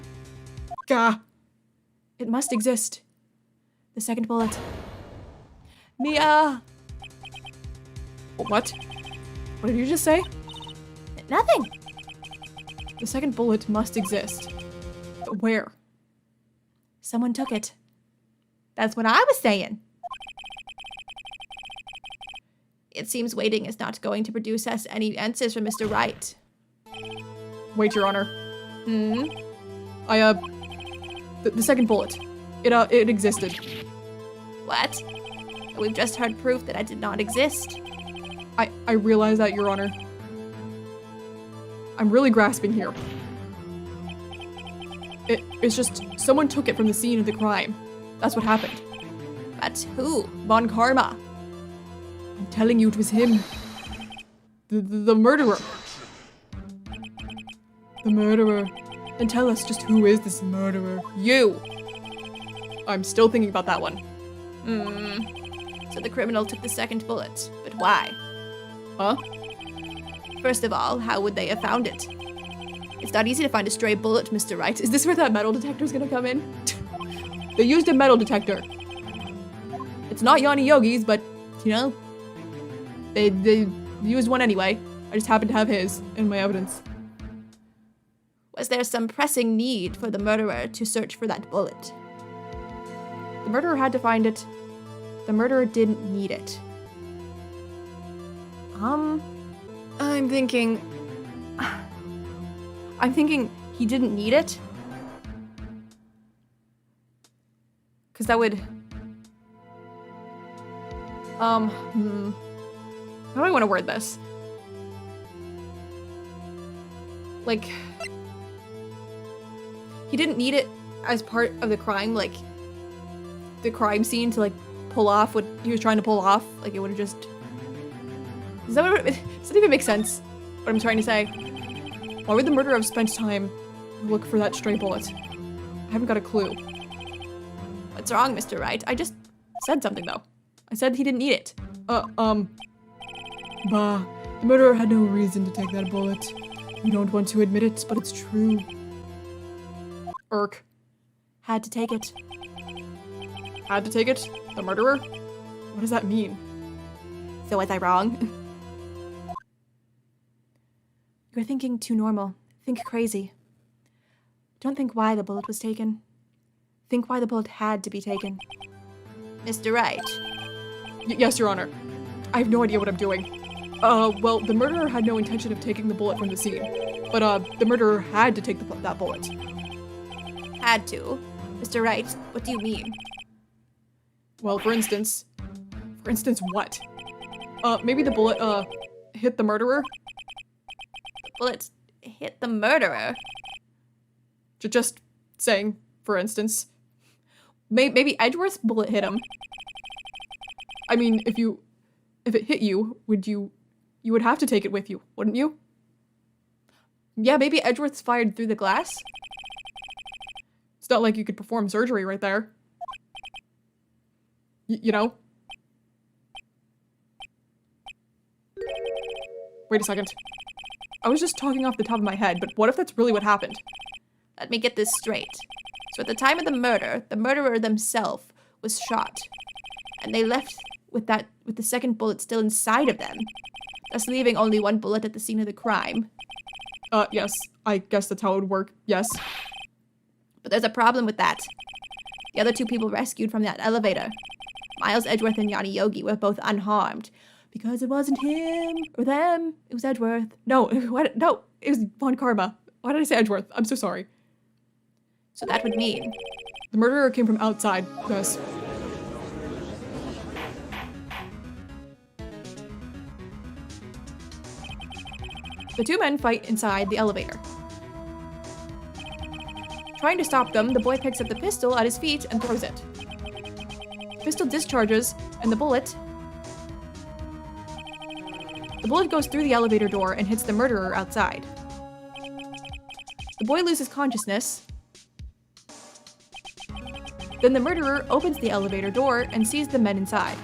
Gah. It must exist. The second bullet. Mia! What? What did you just say? Nothing. The second bullet must exist. But where? Someone took it. That's what I was saying. It seems waiting is not going to produce us any answers from Mr. Wright. Wait, Your Honor. The second bullet. It existed. What? We've just heard proof that it did not exist. I realize that, Your Honor. I'm really grasping here. It's just someone took it from the scene of the crime. That's what happened. But who? Von Karma. I'm telling you, it was him. The murderer. The murderer. Then tell us just who is this murderer? You! I'm still thinking about that one. So the criminal took the second bullet. But why? Huh? First of all, how would they have found it? It's not easy to find a stray bullet, Mr. Wright. Is this where that metal detector's gonna come in? They used a metal detector. It's not Yanni Yogi's, but, you know, they used one anyway. I just happened to have his in my evidence. Was there some pressing need for the murderer to search for that bullet? The murderer had to find it. The murderer didn't need it. I'm thinking he didn't need it. Cause that would, how do I want to word this? Like, he didn't need it as part of the crime, like, the crime scene to, like, pull off what he was trying to pull off. Like, it would have just... Does that even make sense? What I'm trying to say? Why would the murderer have spent time to look for that stray bullet? I haven't got a clue. What's wrong, Mr. Wright? I just said something, though. I said he didn't need it. Bah. The murderer had no reason to take that bullet. You don't want to admit it, but it's true. Irk. Had to take it. Had to take it? The murderer? What does that mean? So was I wrong? You're thinking too normal. Think crazy. Don't think why the bullet was taken. Think why the bullet had to be taken. Mr. Wright. Yes, Your Honor. I have no idea what I'm doing. Well, the murderer had no intention of taking the bullet from the scene. But, the murderer had to take that bullet. Had to? Mr. Wright, what do you mean? Well, for instance what? Maybe the bullet, hit the murderer? The bullet hit the murderer? Just saying, for instance. Maybe Edgeworth's bullet hit him. I mean, if it hit you, you would have to take it with you, wouldn't you? Yeah, maybe Edgeworth's fired through the glass? It's not like you could perform surgery right there. You know? Wait a second. I was just talking off the top of my head, but what if that's really what happened? Let me get this straight. So at the time of the murder, the murderer themselves was shot. And they left with the second bullet still inside of them, thus leaving only one bullet at the scene of the crime. Yes. I guess that's how it would work. Yes. But there's a problem with that. The other two people rescued from that elevator. Miles Edgeworth and Yanni Yogi were both unharmed. Because it wasn't him or them, it was Edgeworth. No, what? No, it was Von Karma. Why did I say Edgeworth? I'm so sorry. So that would mean The murderer came from outside, Gus. The two men fight inside the elevator. Trying to stop them, the boy picks up the pistol at his feet and throws it. The pistol discharges, and the bullet goes through the elevator door and hits the murderer outside. The boy loses consciousness. Then the murderer opens the elevator door and sees the men inside.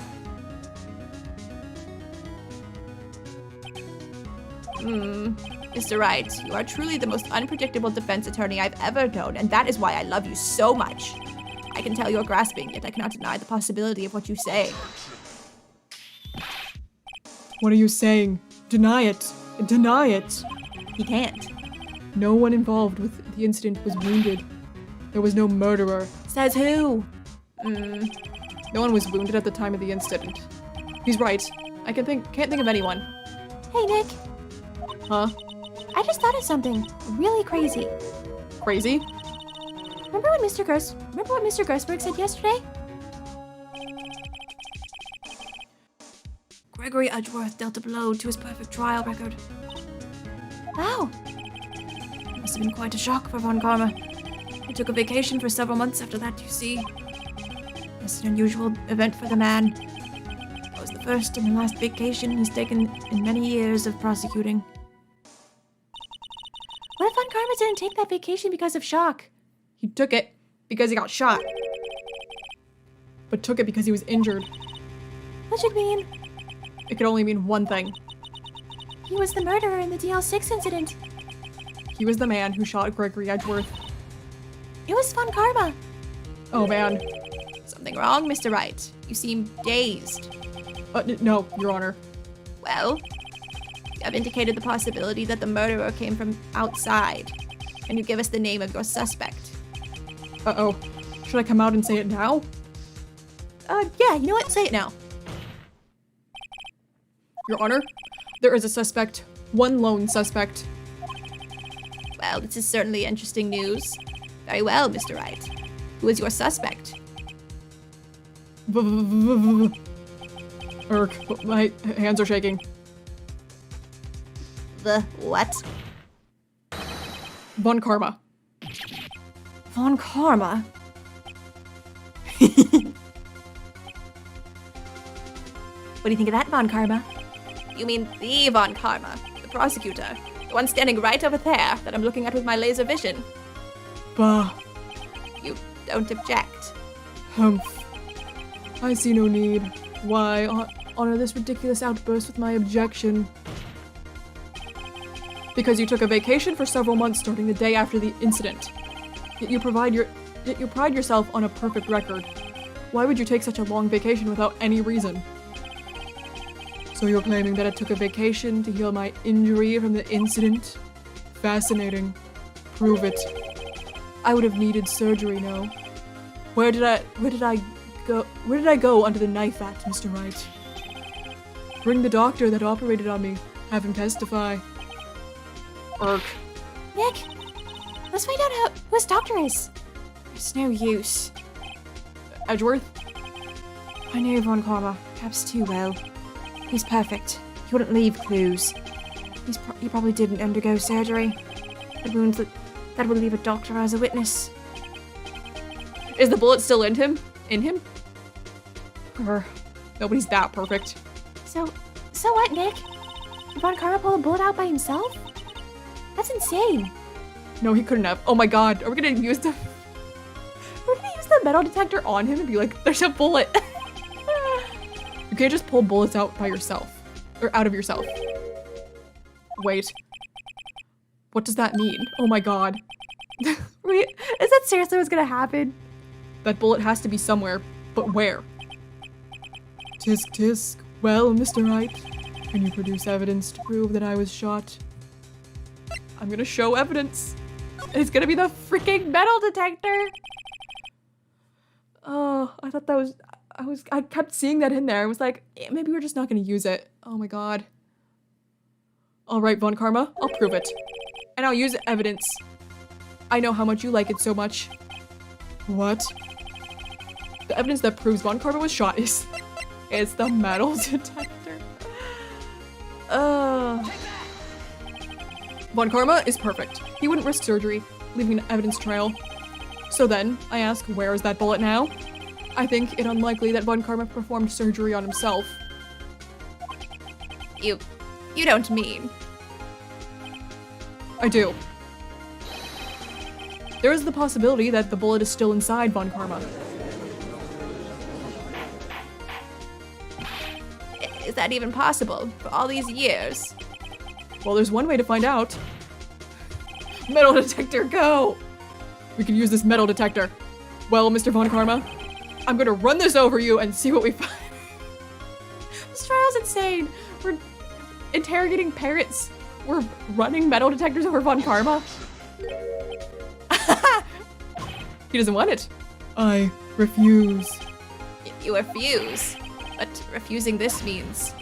Mr. Wright, you are truly the most unpredictable defense attorney I've ever known, and that is why I love you so much. I can tell you're grasping, yet I cannot deny the possibility of what you say. What are you saying? Deny it. Deny it. He can't. No one involved with the incident was wounded. There was no murderer. Says who? No one was wounded at the time of the incident. He's right. I can't think of anyone. Hey, Nick. Huh? I just thought of something really crazy. Crazy? Remember what Mr. Gersberg said yesterday? Gregory Edgeworth dealt a blow to his perfect trial record. Wow. It must have been quite a shock for Von Karma. He took a vacation for several months after that, you see. It's an unusual event for the man. It was the first and the last vacation he's taken in many years of prosecuting. What if Von Karma didn't take that vacation because of shock? He took it because he got shot. But took it because he was injured. What should mean? It could only mean one thing. He was the murderer in the DL6 incident. He was the man who shot Gregory Edgeworth. It was Von Karma. Oh man. Something wrong, Mr. Wright? You seem dazed. No, Your Honor. Well, you have indicated the possibility that the murderer came from outside. Can you give us the name of your suspect? Uh-oh. Should I come out and say it now? Yeah, you know what? Say it now. Your Honor, there is a suspect. One lone suspect. Well, this is certainly interesting news. Very well, Mr. Wright. Who is your suspect? My hands are shaking. The what? Von Karma. Von Karma? What do you think of that, Von Karma? You mean the Von Karma, the prosecutor. The one standing right over there that I'm looking at with my laser vision. Bah. You don't object. Humph. I see no need. Why honor this ridiculous outburst with my objection? Because you took a vacation for several months starting the day after the incident. Yet you pride yourself on a perfect record. Why would you take such a long vacation without any reason? So you're claiming that I took a vacation to heal my injury from the incident? Fascinating. Prove it. I would have needed surgery, no? Where did I go under the knife at, Mr. Wright? Bring the doctor that operated on me. Have him testify. Irk. Nick, let's find out who his doctor is. It's no use. Edgeworth? I knew Von Karma, perhaps too well. He's perfect. He wouldn't leave clues. He probably didn't undergo surgery. The wounds that would leave a doctor as a witness. Is the bullet still in him? Nobody's that perfect. So what, Nick? Did Von Karma pull a bullet out by himself? That's insane. No, he couldn't have. Oh my god, are we gonna use the... We're gonna use the metal detector on him and be like, there's a bullet. You can't just pull bullets out by yourself. Or out of yourself. Wait. What does that mean? Oh my god. Wait, is that seriously what's gonna happen? That bullet has to be somewhere, but where? Tisk tisk. Well, Mr. Wright, can you produce evidence to prove that I was shot? I'm gonna show evidence. And it's gonna be the freaking metal detector. Oh, I thought that was, I kept seeing that in there. I was like, maybe we're just not gonna use it. Oh my god. All right, Von Karma, I'll prove it. And I'll use evidence. I know how much you like it so much. What? The evidence that proves Von Karma was shot is, it's the metal detector. Von Karma is perfect. He wouldn't risk surgery, leaving an evidence trail. So then, I ask, where is that bullet now? I think it unlikely that Von Karma performed surgery on himself. You don't mean. I do. There is the possibility that the bullet is still inside Von Karma. Is that even possible for all these years? Well, there's one way to find out. Metal detector, go! We can use this metal detector. Well, Mr. Von Karma, I'm gonna run this over you and see what we find. This trial's insane. We're interrogating parrots. We're running metal detectors over Von Karma. He doesn't want it. I refuse. You refuse, but refusing this means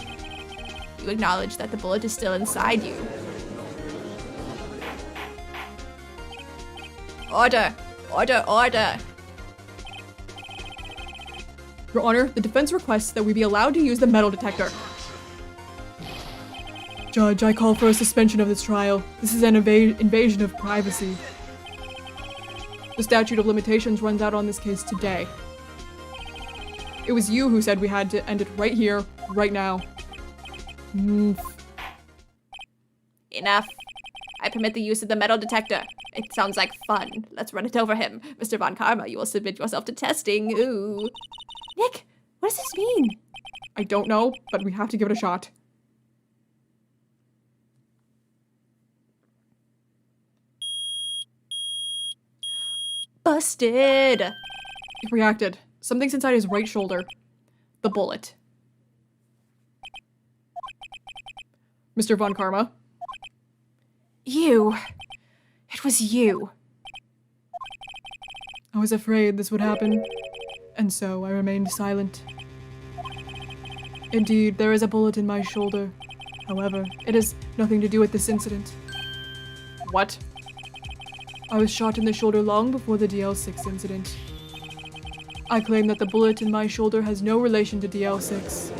you acknowledge that the bullet is still inside you. Order! Order! Order! Your Honor, the defense requests that we be allowed to use the metal detector. Judge, I call for a suspension of this trial. This is an invasion of privacy. The statute of limitations runs out on this case today. It was you who said we had to end it right here, right now. Enough. I permit the use of the metal detector. It sounds like fun. Let's run it over him. Mr. Von Karma, you will submit yourself to testing. Ooh. Nick, what does this mean? I don't know, but we have to give it a shot. Busted! He reacted. Something's inside his right shoulder. The bullet. Mr. Von Karma? You. It was you. I was afraid this would happen, and so I remained silent. Indeed, there is a bullet in my shoulder. However, it has nothing to do with this incident. What? I was shot in the shoulder long before the DL6 incident. I claim that the bullet in my shoulder has no relation to DL6.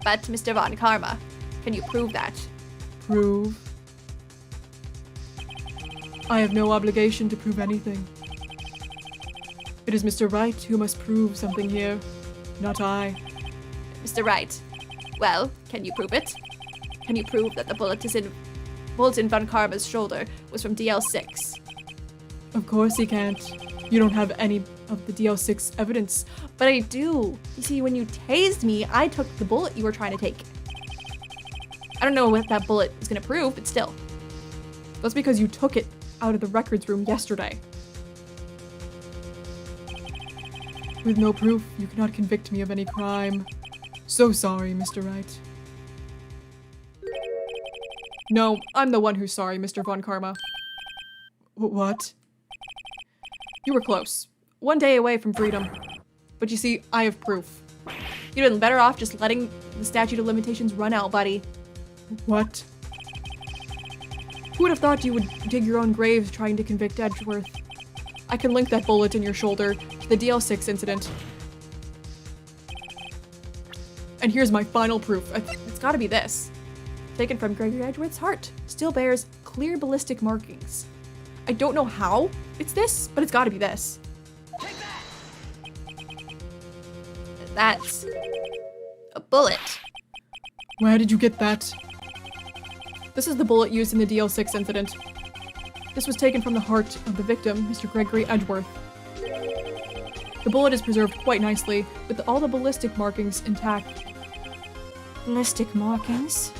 But Mr. Von Karma, can you prove that? Prove? I have no obligation to prove anything. It is Mr. Wright who must prove something here, not I. Mr. Wright, well, can you prove it? Can you prove that the bullet in Von Karma's shoulder was from DL6? Of course he can't. You don't have any of the DL6 evidence. But I do. You see, when you tased me, I took the bullet you were trying to take. I don't know what that bullet is gonna prove, but still. That's because you took it out of the records room yesterday. With no proof, you cannot convict me of any crime. So sorry, Mr. Wright. No, I'm the one who's sorry, Mr. Von Karma. What? You were close. One day away from freedom. But you see, I have proof. You'd been better off just letting the statute of limitations run out, buddy. What? Who would have thought you would dig your own grave trying to convict Edgeworth? I can link that bullet in your shoulder to the DL6 incident. And here's my final proof. It's gotta be this. Taken from Gregory Edgeworth's heart. Still bears clear ballistic markings. I don't know how it's this, but it's gotta be this. That's a bullet. Where did you get that? This is the bullet used in the DL6 incident. This was taken from the heart of the victim, Mr. Gregory Edgeworth. The bullet is preserved quite nicely, with all the ballistic markings intact. Ballistic markings?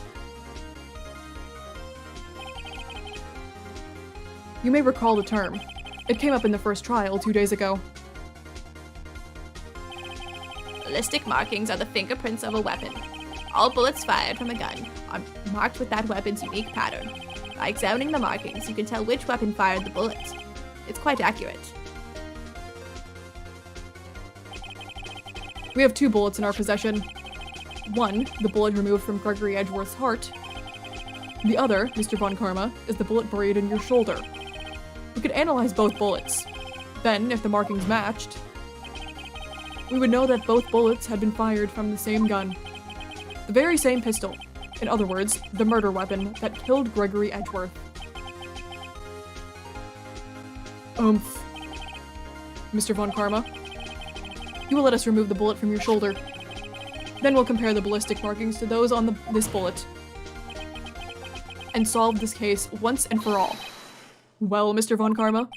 You may recall the term. It came up in the first trial 2 days ago. Ballistic markings are the fingerprints of a weapon. All bullets fired from a gun are marked with that weapon's unique pattern. By examining the markings, you can tell which weapon fired the bullet. It's quite accurate. We have 2 bullets in our possession. One, the bullet removed from Gregory Edgeworth's heart. The other, Mr. Von Karma, is the bullet buried in your shoulder. We could analyze both bullets. Then, if the markings matched, we would know that both bullets had been fired from the same gun. The very same pistol. In other words, the murder weapon that killed Gregory Edgeworth. Mr. Von Karma, you will let us remove the bullet from your shoulder. Then we'll compare the ballistic markings to those on this bullet. And solve this case once and for all. Well, Mr. Von Karma?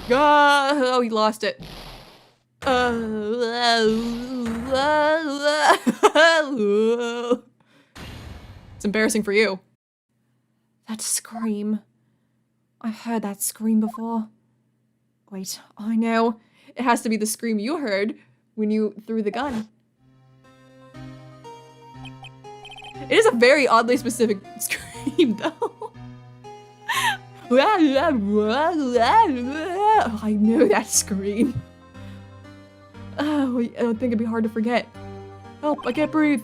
Oh, he lost it. It's embarrassing for you. That scream. I've heard that scream before. Wait, I know. It has to be the scream you heard when you threw the gun. It is a very oddly specific scream, though. I knew that scream. Oh, I don't think it'd be hard to forget. Help, I can't breathe.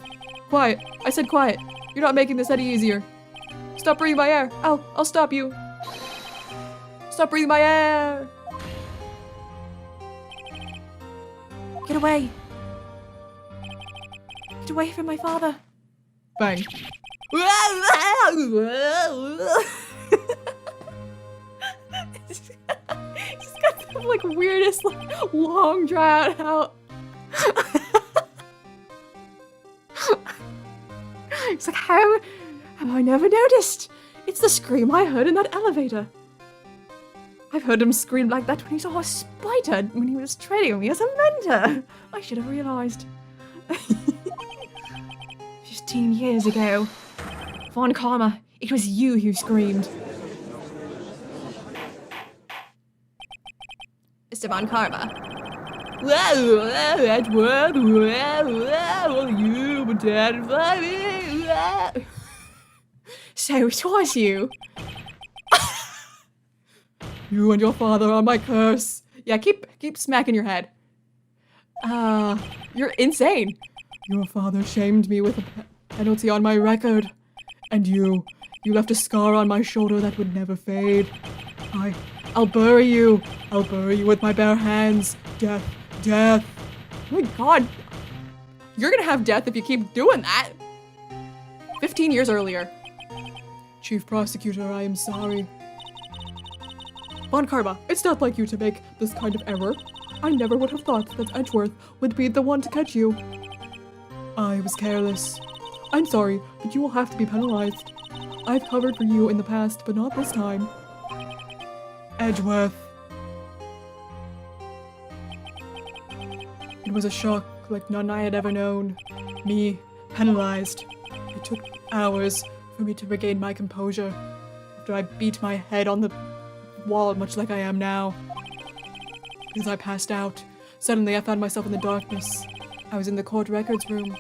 Quiet. I said quiet. You're not making this any easier. Stop breathing my air. Ow, I'll stop you. Stop breathing my air. Get away. Get away from my father. Bang. He's got the like weirdest like long drawn out. It's like, how have I never noticed? It's the scream I heard in that elevator. I've heard him scream like that when he saw a spider when he was training me as a mentor. I should have realized. 15 years ago. Von Karma, it was you who screamed. Mr. Von Karma. Edward, you, my dad, and mommy. So it was you. You and your father are my curse. Yeah, keep smacking your head. You're insane. Your father shamed me with a penalty on my record. And you left a scar on my shoulder that would never fade. I'll bury you. I'll bury you with my bare hands. Death, death. Oh my god. You're gonna have death if you keep doing that. 15 years earlier. Chief Prosecutor, I am sorry. Von Karma, it's not like you to make this kind of error. I never would have thought that Edgeworth would be the one to catch you. I was careless. I'm sorry, but you will have to be penalized. I've covered for you in the past, but not this time. Edgeworth. It was a shock like none I had ever known. Me, penalized. It took hours for me to regain my composure after I beat my head on the wall much like I am now. Because I passed out, suddenly I found myself in the darkness. I was in the court records room.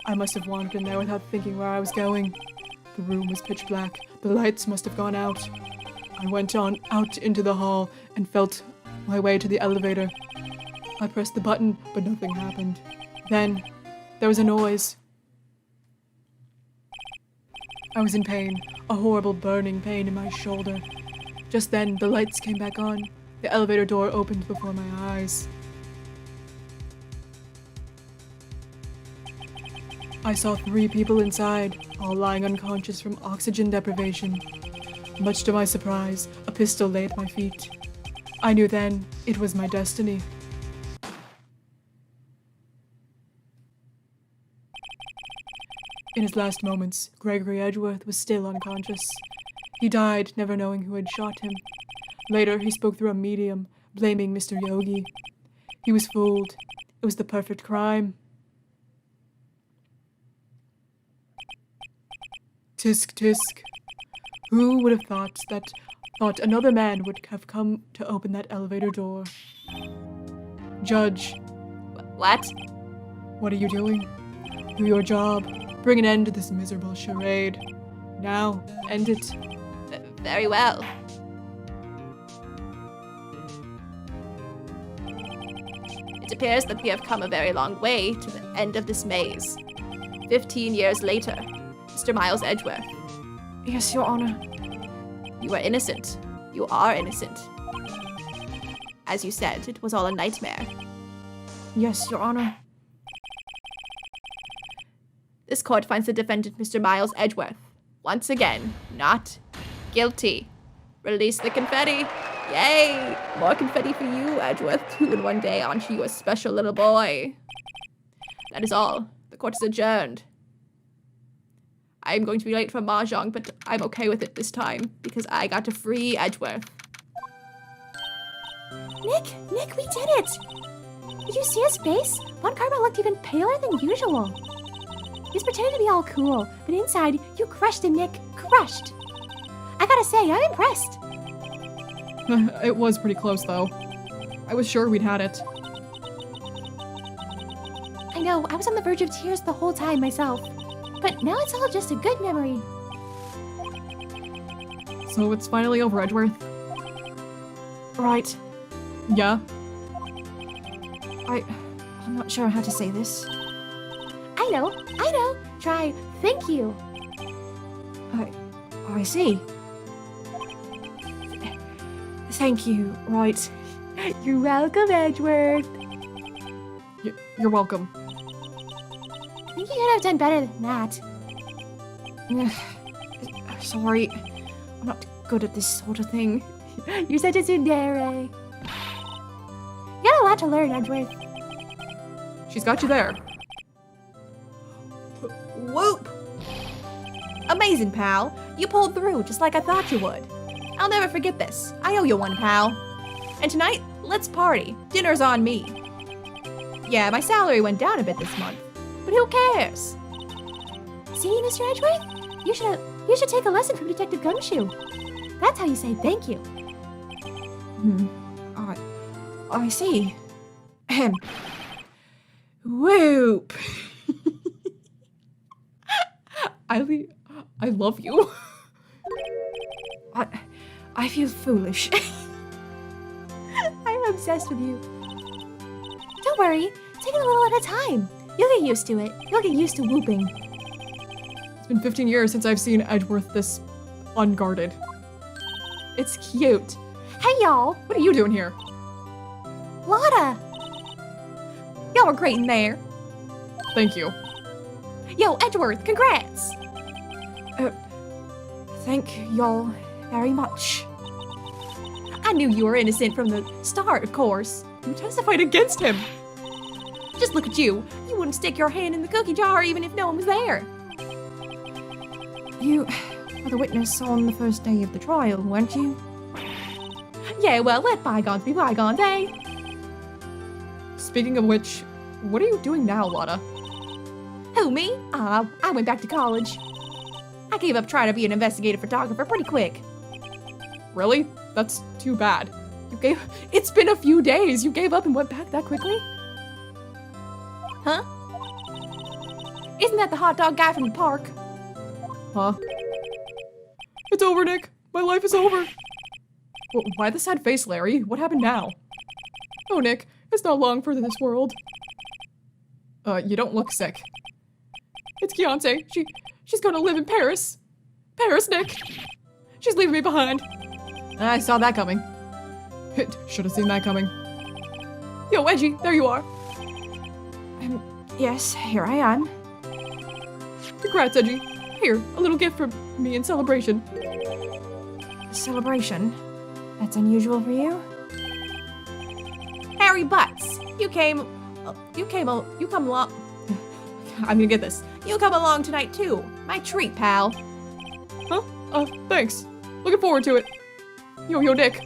I must have wandered in there without thinking where I was going. The room was pitch black. The lights must have gone out. I went on out into the hall and felt my way to the elevator. I pressed the button, but nothing happened. Then, there was a noise. I was in pain, a horrible burning pain in my shoulder. Just then, the lights came back on. The elevator door opened before my eyes. I saw 3 people inside, all lying unconscious from oxygen deprivation. Much to my surprise, a pistol lay at my feet. I knew then it was my destiny. In his last moments, Gregory Edgeworth was still unconscious. He died, never knowing who had shot him. Later, he spoke through a medium, blaming Mr. Yogi. He was fooled. It was the perfect crime. Tisk tisk. Who would have thought another man would have come to open that elevator door? Judge. What? What are you doing? Do your job. Bring an end to this miserable charade. Now, end it. Very well. It appears that we have come a very long way to the end of this maze. 15 years later, Mr. Miles Edgeworth. Yes, Your Honor. You are innocent. You are innocent. As you said, it was all a nightmare. Yes, Your Honor. This court finds the defendant, Mr. Miles Edgeworth, once again, not guilty. Release the confetti. Yay! More confetti for you, Edgeworth. 2 in 1 day. Aren't you a special little boy? That is all. The court is adjourned. I'm going to be late for Mahjong, but I'm okay with it this time, because I got to free Edgeworth. Nick, we did it! Did you see his face? Von Karma looked even paler than usual. He was pretending to be all cool, but inside, you crushed him, Nick. Crushed! I gotta say, I'm impressed. It was pretty close, though. I was sure we'd had it. I know, I was on the verge of tears the whole time myself. But now it's all just a good memory. So it's finally over, Edgeworth. Right. Yeah? I'm not sure how to say this. I know. Try, thank you. I see. Thank you, Wright. You're welcome, Edgeworth. You're welcome. I think you could have done better than that. Sorry. I'm not good at this sort of thing. You're such a tsundere. You got a lot to learn, Edgeworth. She's got you there. Whoop! Amazing, pal. You pulled through just like I thought you would. I'll never forget this. I owe you one, pal. And tonight, let's party. Dinner's on me. Yeah, my salary went down a bit this month, but who cares? See, Mr. Edgeworth? You should take a lesson from Detective Gumshoe. That's how you say thank you. I see. Ahem. Whoop! I love you. I feel foolish. I'm obsessed with you. Don't worry, take it a little at a time. You'll get used to it. You'll get used to whooping. It's been 15 years since I've seen Edgeworth this unguarded. It's cute. Hey, y'all. What are you doing here? Lotta. Y'all were great in there. Thank you. Yo, Edgeworth, congrats! Thank y'all very much. I knew you were innocent from the start, of course. You testified against him. Just look at you. You wouldn't stick your hand in the cookie jar even if no one was there. You were the witness on the first day of the trial, weren't you? Yeah, well, let bygones be bygones, eh? Speaking of which, what are you doing now, Lotta? Who, me? I went back to college. I gave up trying to be an investigative photographer pretty quick. Really? That's too bad. It's been a few days. You gave up and went back that quickly? Huh? Isn't that the hot dog guy from the park? Huh? It's over, Nick. My life is over. Why the sad face, Larry? What happened now? Oh, Nick, it's not long for this world. You don't look sick. It's Beyonce. She's gonna live in Paris. Paris, Nick. She's leaving me behind. I saw that coming. Should have seen that coming. Yo, Edgy, there you are. Yes, here I am. Congrats, Edgy. Here, a little gift from me in celebration. Celebration? That's unusual for you? Harry Butts, you come along. I'm gonna get this. You come along tonight too. My treat, pal. Huh? Thanks. Looking forward to it. Yo, Nick.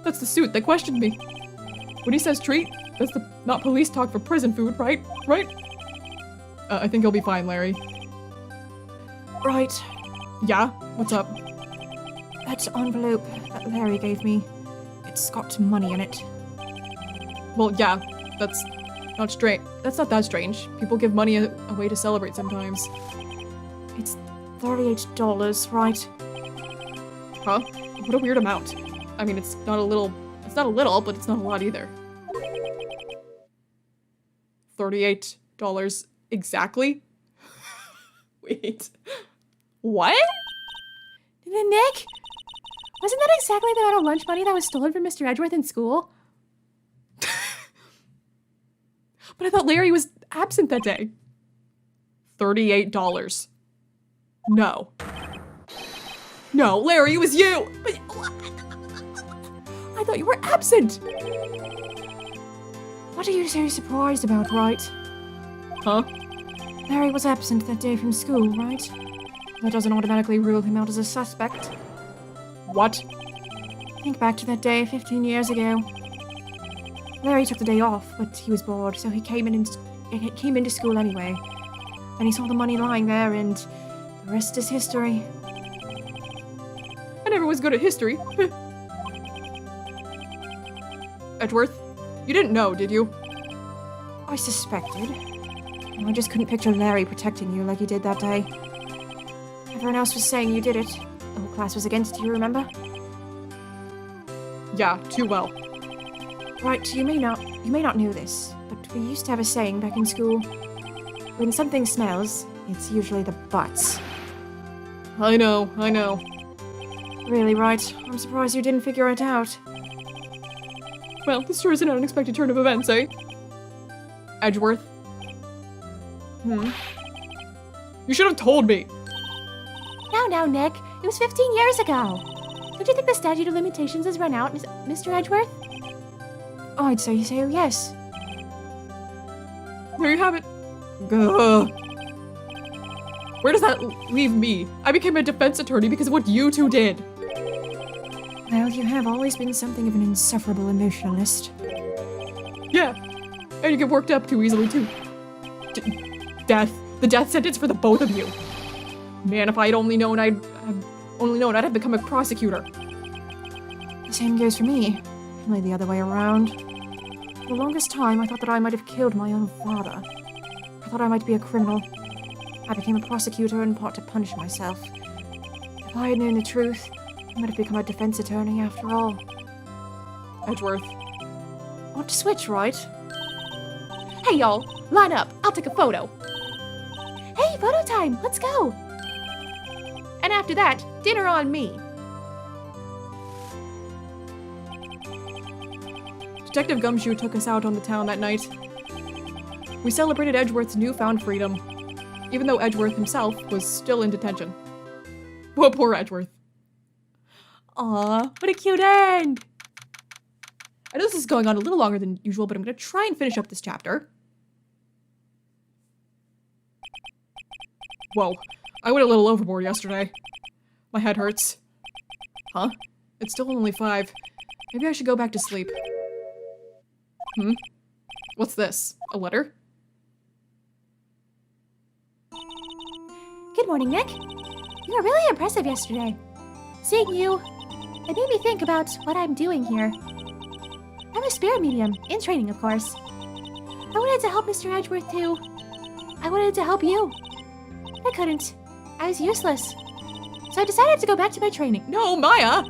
That's the suit that questioned me. When he says treat, that's not police talk for prison food, right? Right? I think he'll be fine, Larry. Right. Yeah? What's up? That envelope that Larry gave me, it's got money in it. Well, yeah, that's not strange. That's not that strange. People give money away to celebrate sometimes. It's $38, right? Huh? What a weird amount. I mean, it's not a little, but it's not a lot either. $38 exactly? Wait. What? Nick? Wasn't that exactly the amount of lunch money that was stolen from Mr. Edgeworth in school? But I thought Larry was absent that day. $38. No. No, Larry, it was you! But I thought you were absent! What are you so surprised about, Wright? Huh? Larry was absent that day from school, right? That doesn't automatically rule him out as a suspect. What? Think back to that day 15 years ago. Larry took the day off, but he was bored, so he came into school anyway. Then he saw the money lying there, and the rest is history. I never was good at history. Edgeworth, you didn't know, did you? I suspected. I just couldn't picture Larry protecting you like he did that day. Everyone else was saying you did it. The whole class was against you, remember? Yeah, too well. Right, you may not know this, but we used to have a saying back in school. When something smells, it's usually the butts. I know. Really, Wright? I'm surprised you didn't figure it out. Well, this sure is an unexpected turn of events, eh? Edgeworth? You should have told me! Now, Nick. It was 15 years ago. Don't you think the statute of limitations has run out, Mr. Edgeworth? Oh, I'd say so, yes. There you have it. Gah. Where does that leave me? I became a defense attorney because of what you two did. Well, you have always been something of an insufferable emotionalist. Yeah, and you get worked up too easily, too. Death. The death sentence for the both of you. Man, if I had only known, I'd have become a prosecutor. The same goes for me. Only the other way around. For the longest time, I thought that I might have killed my own father. I thought I might be a criminal. I became a prosecutor in part to punish myself. If I had known the truth, I might have become a defense attorney after all. Edgeworth. Want to switch, right? Hey, y'all, line up. I'll take a photo. Hey, photo time! Let's go! And after that, dinner on me. Detective Gumshoe took us out on the town that night. We celebrated Edgeworth's newfound freedom, even though Edgeworth himself was still in detention. Well, poor Edgeworth. Aw, what a cute end! I know this is going on a little longer than usual, but I'm gonna try and finish up this chapter. Whoa, I went a little overboard yesterday. My head hurts. Huh? It's still only 5. Maybe I should go back to sleep. What's this? A letter? Good morning, Nick. You were really impressive yesterday. Seeing you, it made me think about what I'm doing here. I'm a spirit medium, in training, of course. I wanted to help Mr. Edgeworth, too. I wanted to help you. I couldn't. I was useless. So I decided to go back to my training. No, Maya!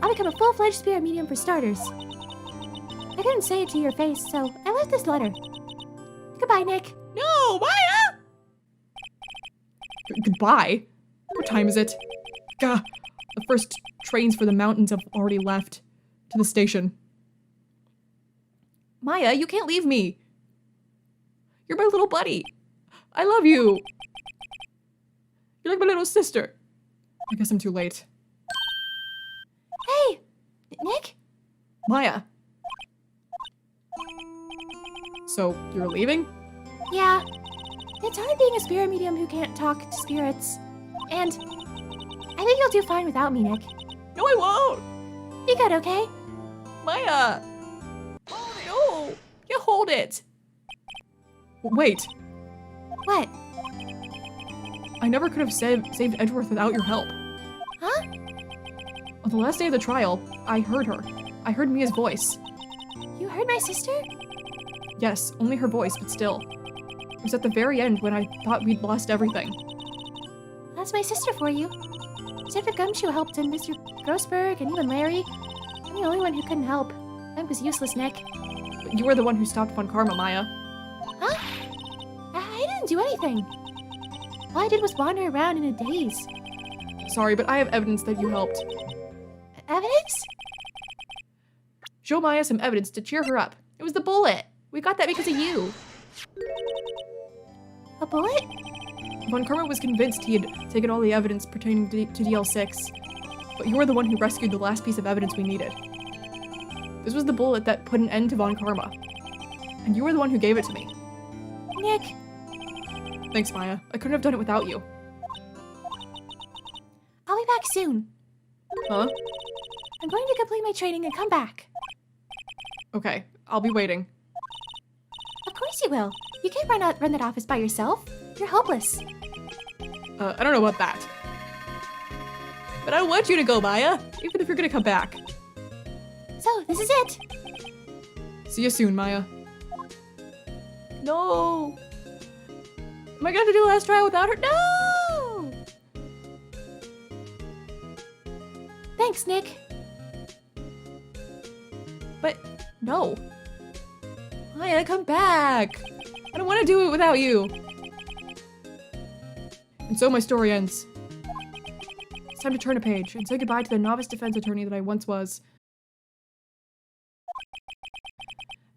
I'll become a full-fledged spirit medium for starters. I couldn't say it to your face, so I left this letter. Goodbye, Nick. No, Maya! Goodbye? What time is it? Gah, the first trains for the mountains have already left. To the station. Maya, you can't leave me. You're my little buddy. I love you. You're like my little sister. I guess I'm too late. Hey, Nick? Maya. So, you're leaving? Yeah. It's hard being a spirit medium who can't talk to spirits. And I think you'll do fine without me, Nick. No, I won't. Be good, okay? Maya. No. You hold it. Wait. What? I never could have saved Edgeworth without your help. Huh? On the last day of the trial, I heard her. I heard Mia's voice. You heard my sister? Yes, only her voice, but still. It was at the very end when I thought we'd lost everything. That's my sister for you. Mr. Gumshoe helped and Mr. Grossberg and even Larry. I'm the only one who couldn't help. I was useless, Nick. But you were the one who stopped Von Karma, Maya. Huh? I didn't do anything. All I did was wander around in a daze. Sorry, but I have evidence that you helped. Evidence? Show Maya some evidence to cheer her up. It was the bullet. We got that because of you. A bullet? Von Karma was convinced he had taken all the evidence pertaining to DL6, but you were the one who rescued the last piece of evidence we needed. This was the bullet that put an end to Von Karma, and you were the one who gave it to me. Nick. Thanks, Maya. I couldn't have done it without you. I'll be back soon. Huh? I'm going to complete my training and come back. Okay, I'll be waiting. Of course you will. You can't run that office by yourself. You're helpless. I don't know about that. But I want you to go, Maya, even if you're gonna come back. So, this is it. See you soon, Maya. No! Am I gonna have to do the last trial without her? No! Thanks, Nick. But, no. Maya, come back! I don't want to do it without you. And so my story ends. It's time to turn a page and say goodbye to the novice defense attorney that I once was.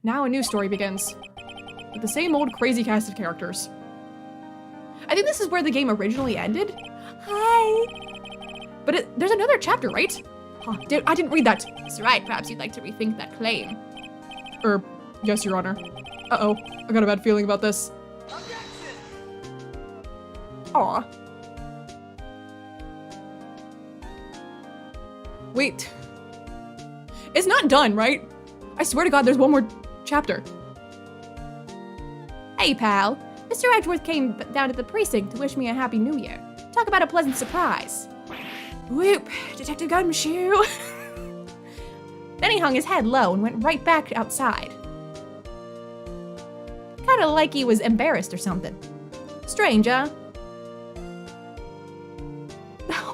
Now a new story begins, with the same old crazy cast of characters. I think this is where the game originally ended. Hi! But there's another chapter, right? Huh, I didn't read that. Mr. Wright, perhaps you'd like to rethink that claim. Yes, Your Honor. Uh-oh, I got a bad feeling about this. Aw. Wait. It's not done, right? I swear to God, there's one more chapter. Hey, pal. Mr. Edgeworth came down to the precinct to wish me a happy new year. Talk about a pleasant surprise. Whoop, Detective Gumshoe. Then he hung his head low and went right back outside. Kinda like he was embarrassed or something. Strange, huh?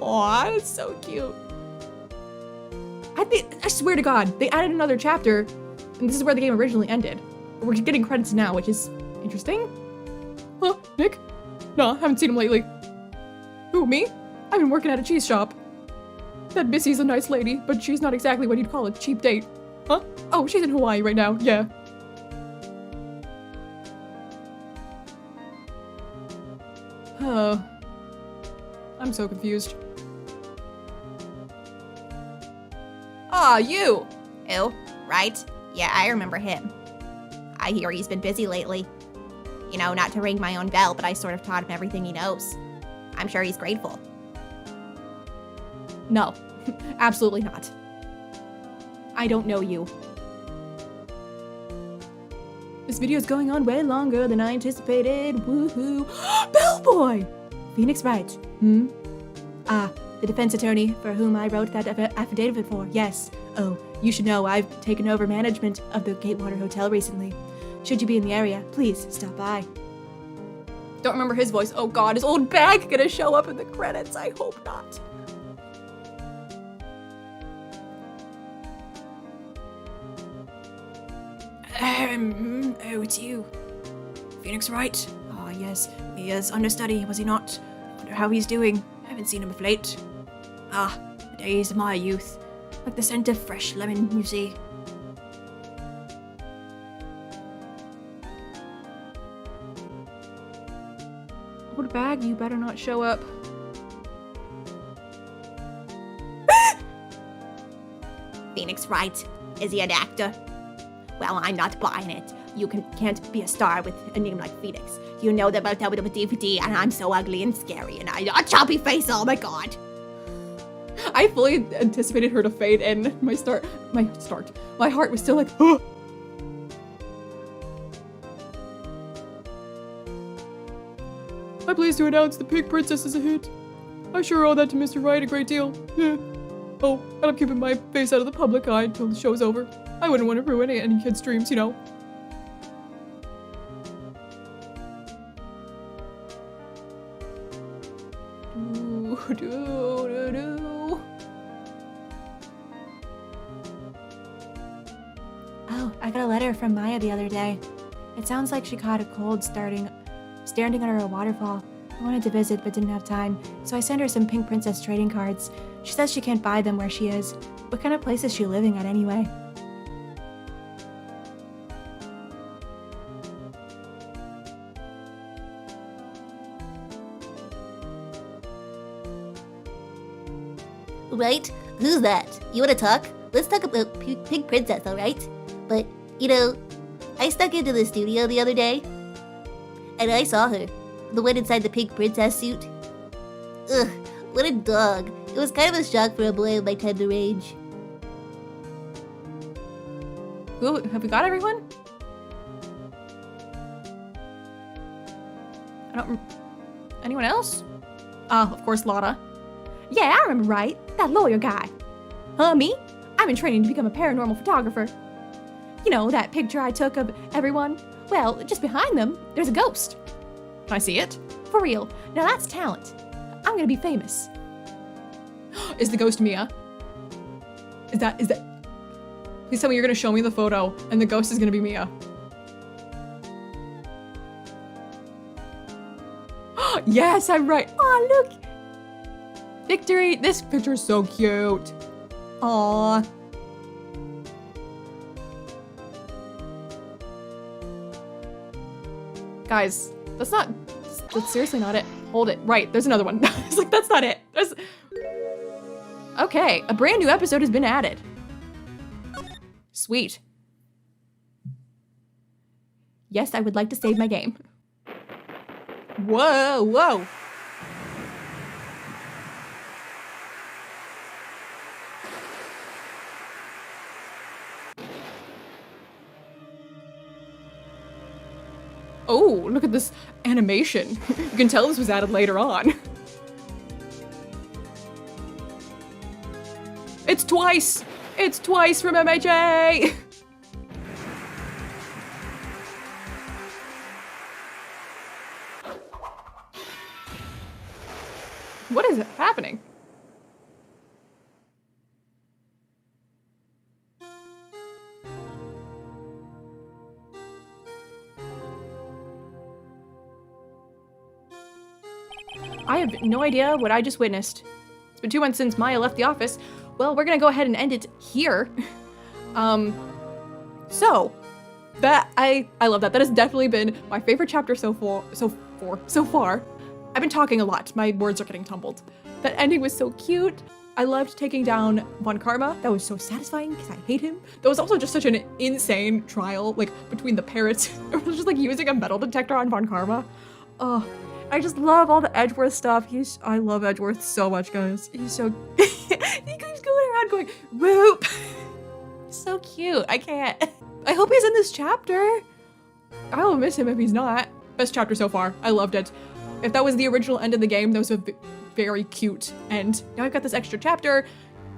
Aw, it's so cute. I swear to God, they added another chapter, and this is where the game originally ended. But we're getting credits now, which is interesting. Huh, Nick? Nah, haven't seen him lately. Who, me? I've been working at a cheese shop. That Missy's a nice lady, but she's not exactly what you'd call a cheap date. Huh? Oh, she's in Hawaii right now, yeah. I'm so confused. Ah, you! Who? Wright? Yeah, I remember him. I hear he's been busy lately. You know, not to ring my own bell, but I sort of taught him everything he knows. I'm sure he's grateful. No, absolutely not. I don't know you. This video is going on way longer than I anticipated. Woohoo! Bellboy! Phoenix Wright. Ah, the defense attorney for whom I wrote that affidavit for. Yes. Oh, you should know I've taken over management of the Gatewater Hotel recently. Should you be in the area, please stop by. Don't remember his voice. Oh God, is old bag gonna show up in the credits? I hope not. Oh, it's you. Phoenix Wright? Ah, yes. He is understudy, was he not? I wonder how he's doing. I haven't seen him of late. Ah, the days of my youth. Like the scent of fresh lemon, you see. Old bag, you better not show up. Phoenix Wright? Is he an actor? Well, I'm not buying it. You can't be a star with a name like Phoenix. You know that about with a DVD, and I'm so ugly and scary, and a choppy face, oh my God. I fully anticipated her to fade in. My heart was still like, huh. I'm pleased to announce the Pig Princess is a hit. I sure owe that to Mr. Wright a great deal. Yeah. Oh, and I'm keeping my face out of the public eye until the show's over. I wouldn't want to ruin any kids' dreams, you know. Do, do, do, do. Oh, I got a letter from Maya the other day. It sounds like she caught a cold standing under a waterfall. I wanted to visit but didn't have time, so I sent her some Pink Princess trading cards. She says she can't buy them where she is. What kind of place is she living at anyway? Right? Who's that? You wanna talk? Let's talk about Pink Princess, alright? But, you know, I snuck into the studio the other day, and I saw her. The one inside the Pink Princess suit. Ugh, what a dog. It was kind of a shock for a boy of my tender age. Who, have we got everyone? Anyone else? Of course, Lotta. Yeah, I remember Wright, that lawyer guy. Me? I've been training to become a paranormal photographer. You know, that picture I took of everyone? Well, just behind them, there's a ghost. Can I see it? For real. Now that's talent. I'm gonna be famous. Is the ghost Mia? Is that... Please tell me you're gonna show me the photo and the ghost is gonna be Mia. Yes, I'm right. Oh, look. Victory. This picture is so cute. Aw. Guys, that's seriously not it. Hold it. Right, there's another one. It's like, that's not it. Okay, a brand new episode has been added. Sweet. Yes, I would like to save my game. Whoa, whoa. Oh, look at this animation. You can tell this was added later on. It's twice! It's twice from MHA! What is happening? I have no idea what I just witnessed. It's been 2 months since Maya left the office. Well, we're gonna go ahead and end it here. So that I love that. That has definitely been my favorite chapter so far. I've been talking a lot. My words are getting tumbled. That ending was so cute. I loved taking down Von Karma. That was so satisfying because I hate him. That was also just such an insane trial, like between the parrots. It was just like using a metal detector on Von Karma. I just love all the Edgeworth stuff. I love Edgeworth so much, guys. He's so, he keeps going around going, whoop. So cute, I can't. I hope he's in this chapter. I will miss him if he's not. Best chapter so far, I loved it. If that was the original end of the game, that was a very cute end. Now I've got this extra chapter.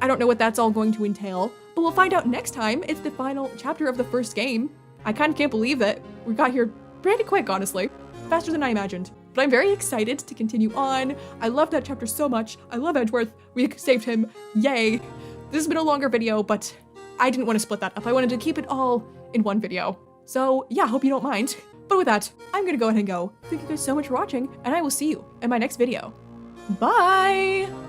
I don't know what that's all going to entail, but we'll find out next time. It's the final chapter of the first game. I kind of can't believe that we got here pretty quick, honestly. Faster than I imagined. But I'm very excited to continue on. I love that chapter so much. I love Edgeworth. We saved him. Yay. This has been a longer video, but I didn't want to split that up. I wanted to keep it all in one video. So yeah, hope you don't mind. But with that, I'm gonna go ahead and go. Thank you guys so much for watching, and I will see you in my next video. Bye!